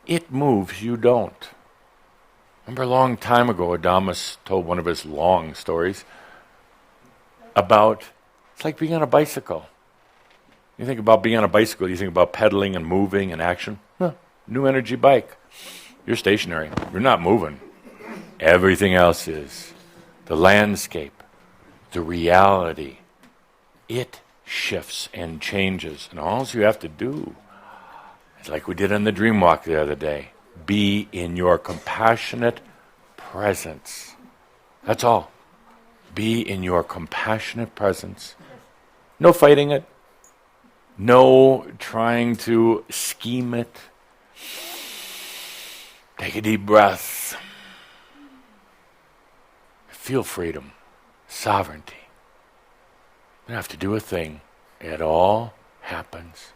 it moves, you don't. Remember a long time ago, Adamus told one of his long stories about, it's like being on a bicycle. You think about being on a bicycle, you think about pedaling and moving and action. New energy bike. You're stationary. You're not moving. Everything else is. The landscape, the reality, it shifts and changes. And all you have to do, it's like we did on the dream walk the other day, be in your compassionate presence. That's all. Be in your compassionate presence. No fighting it. No trying to scheme it. Take a deep breath. Feel freedom, sovereignty. You don't have to do a thing. It all happens.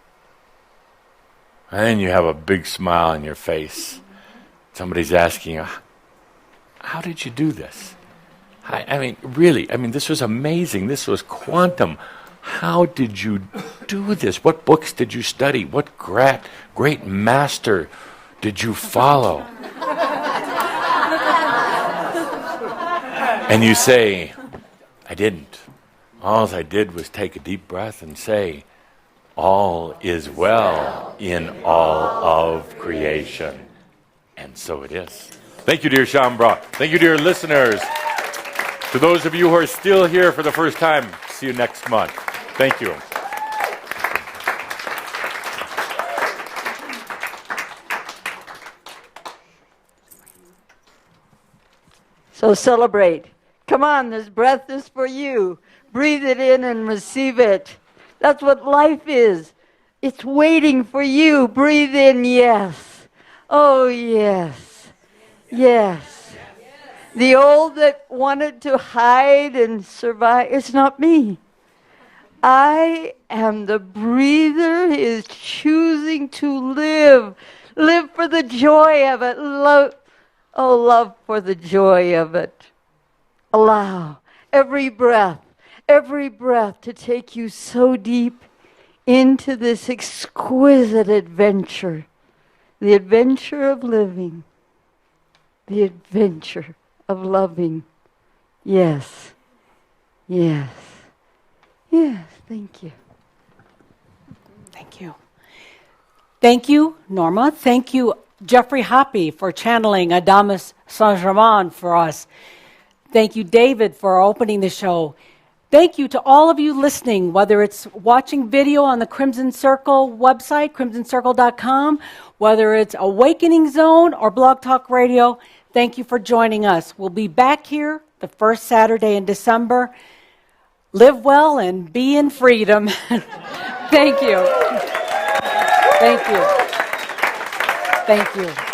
And then you have a big smile on your face. Somebody's asking you, how did you do this? I mean, really, this was amazing. This was quantum. How did you do this? What books did you study? What great master did you follow? And you say, I didn't. All I did was take a deep breath and say, all is well in all of creation. And so it is. Thank you, dear Shaumbra. Thank you, dear listeners. To those of you who are still here for the first time, see you next month. Thank you. So celebrate. Come on, this breath is for you. Breathe it in and receive it. That's what life is. It's waiting for you. Breathe in, yes. Oh, yes. Yes. The old that wanted to hide and survive, it's not me. I am the breather who is choosing to live. Live for the joy of it. Love for the joy of it. Allow every breath to take you so deep into this exquisite adventure. The adventure of living. The adventure of loving. Yes. Yes. Yes. Thank you. Thank you. Thank you, Norma. Thank you, Jeffrey Hoppe, for channeling Adamus Saint-Germain for us. Thank you, David, for opening the show. Thank you to all of you listening, whether it's watching video on the Crimson Circle website, crimsoncircle.com, whether it's Awakening Zone or Blog Talk Radio. Thank you for joining us. We'll be back here the first Saturday in December. Live well and be in freedom. Thank you. Thank you. Thank you.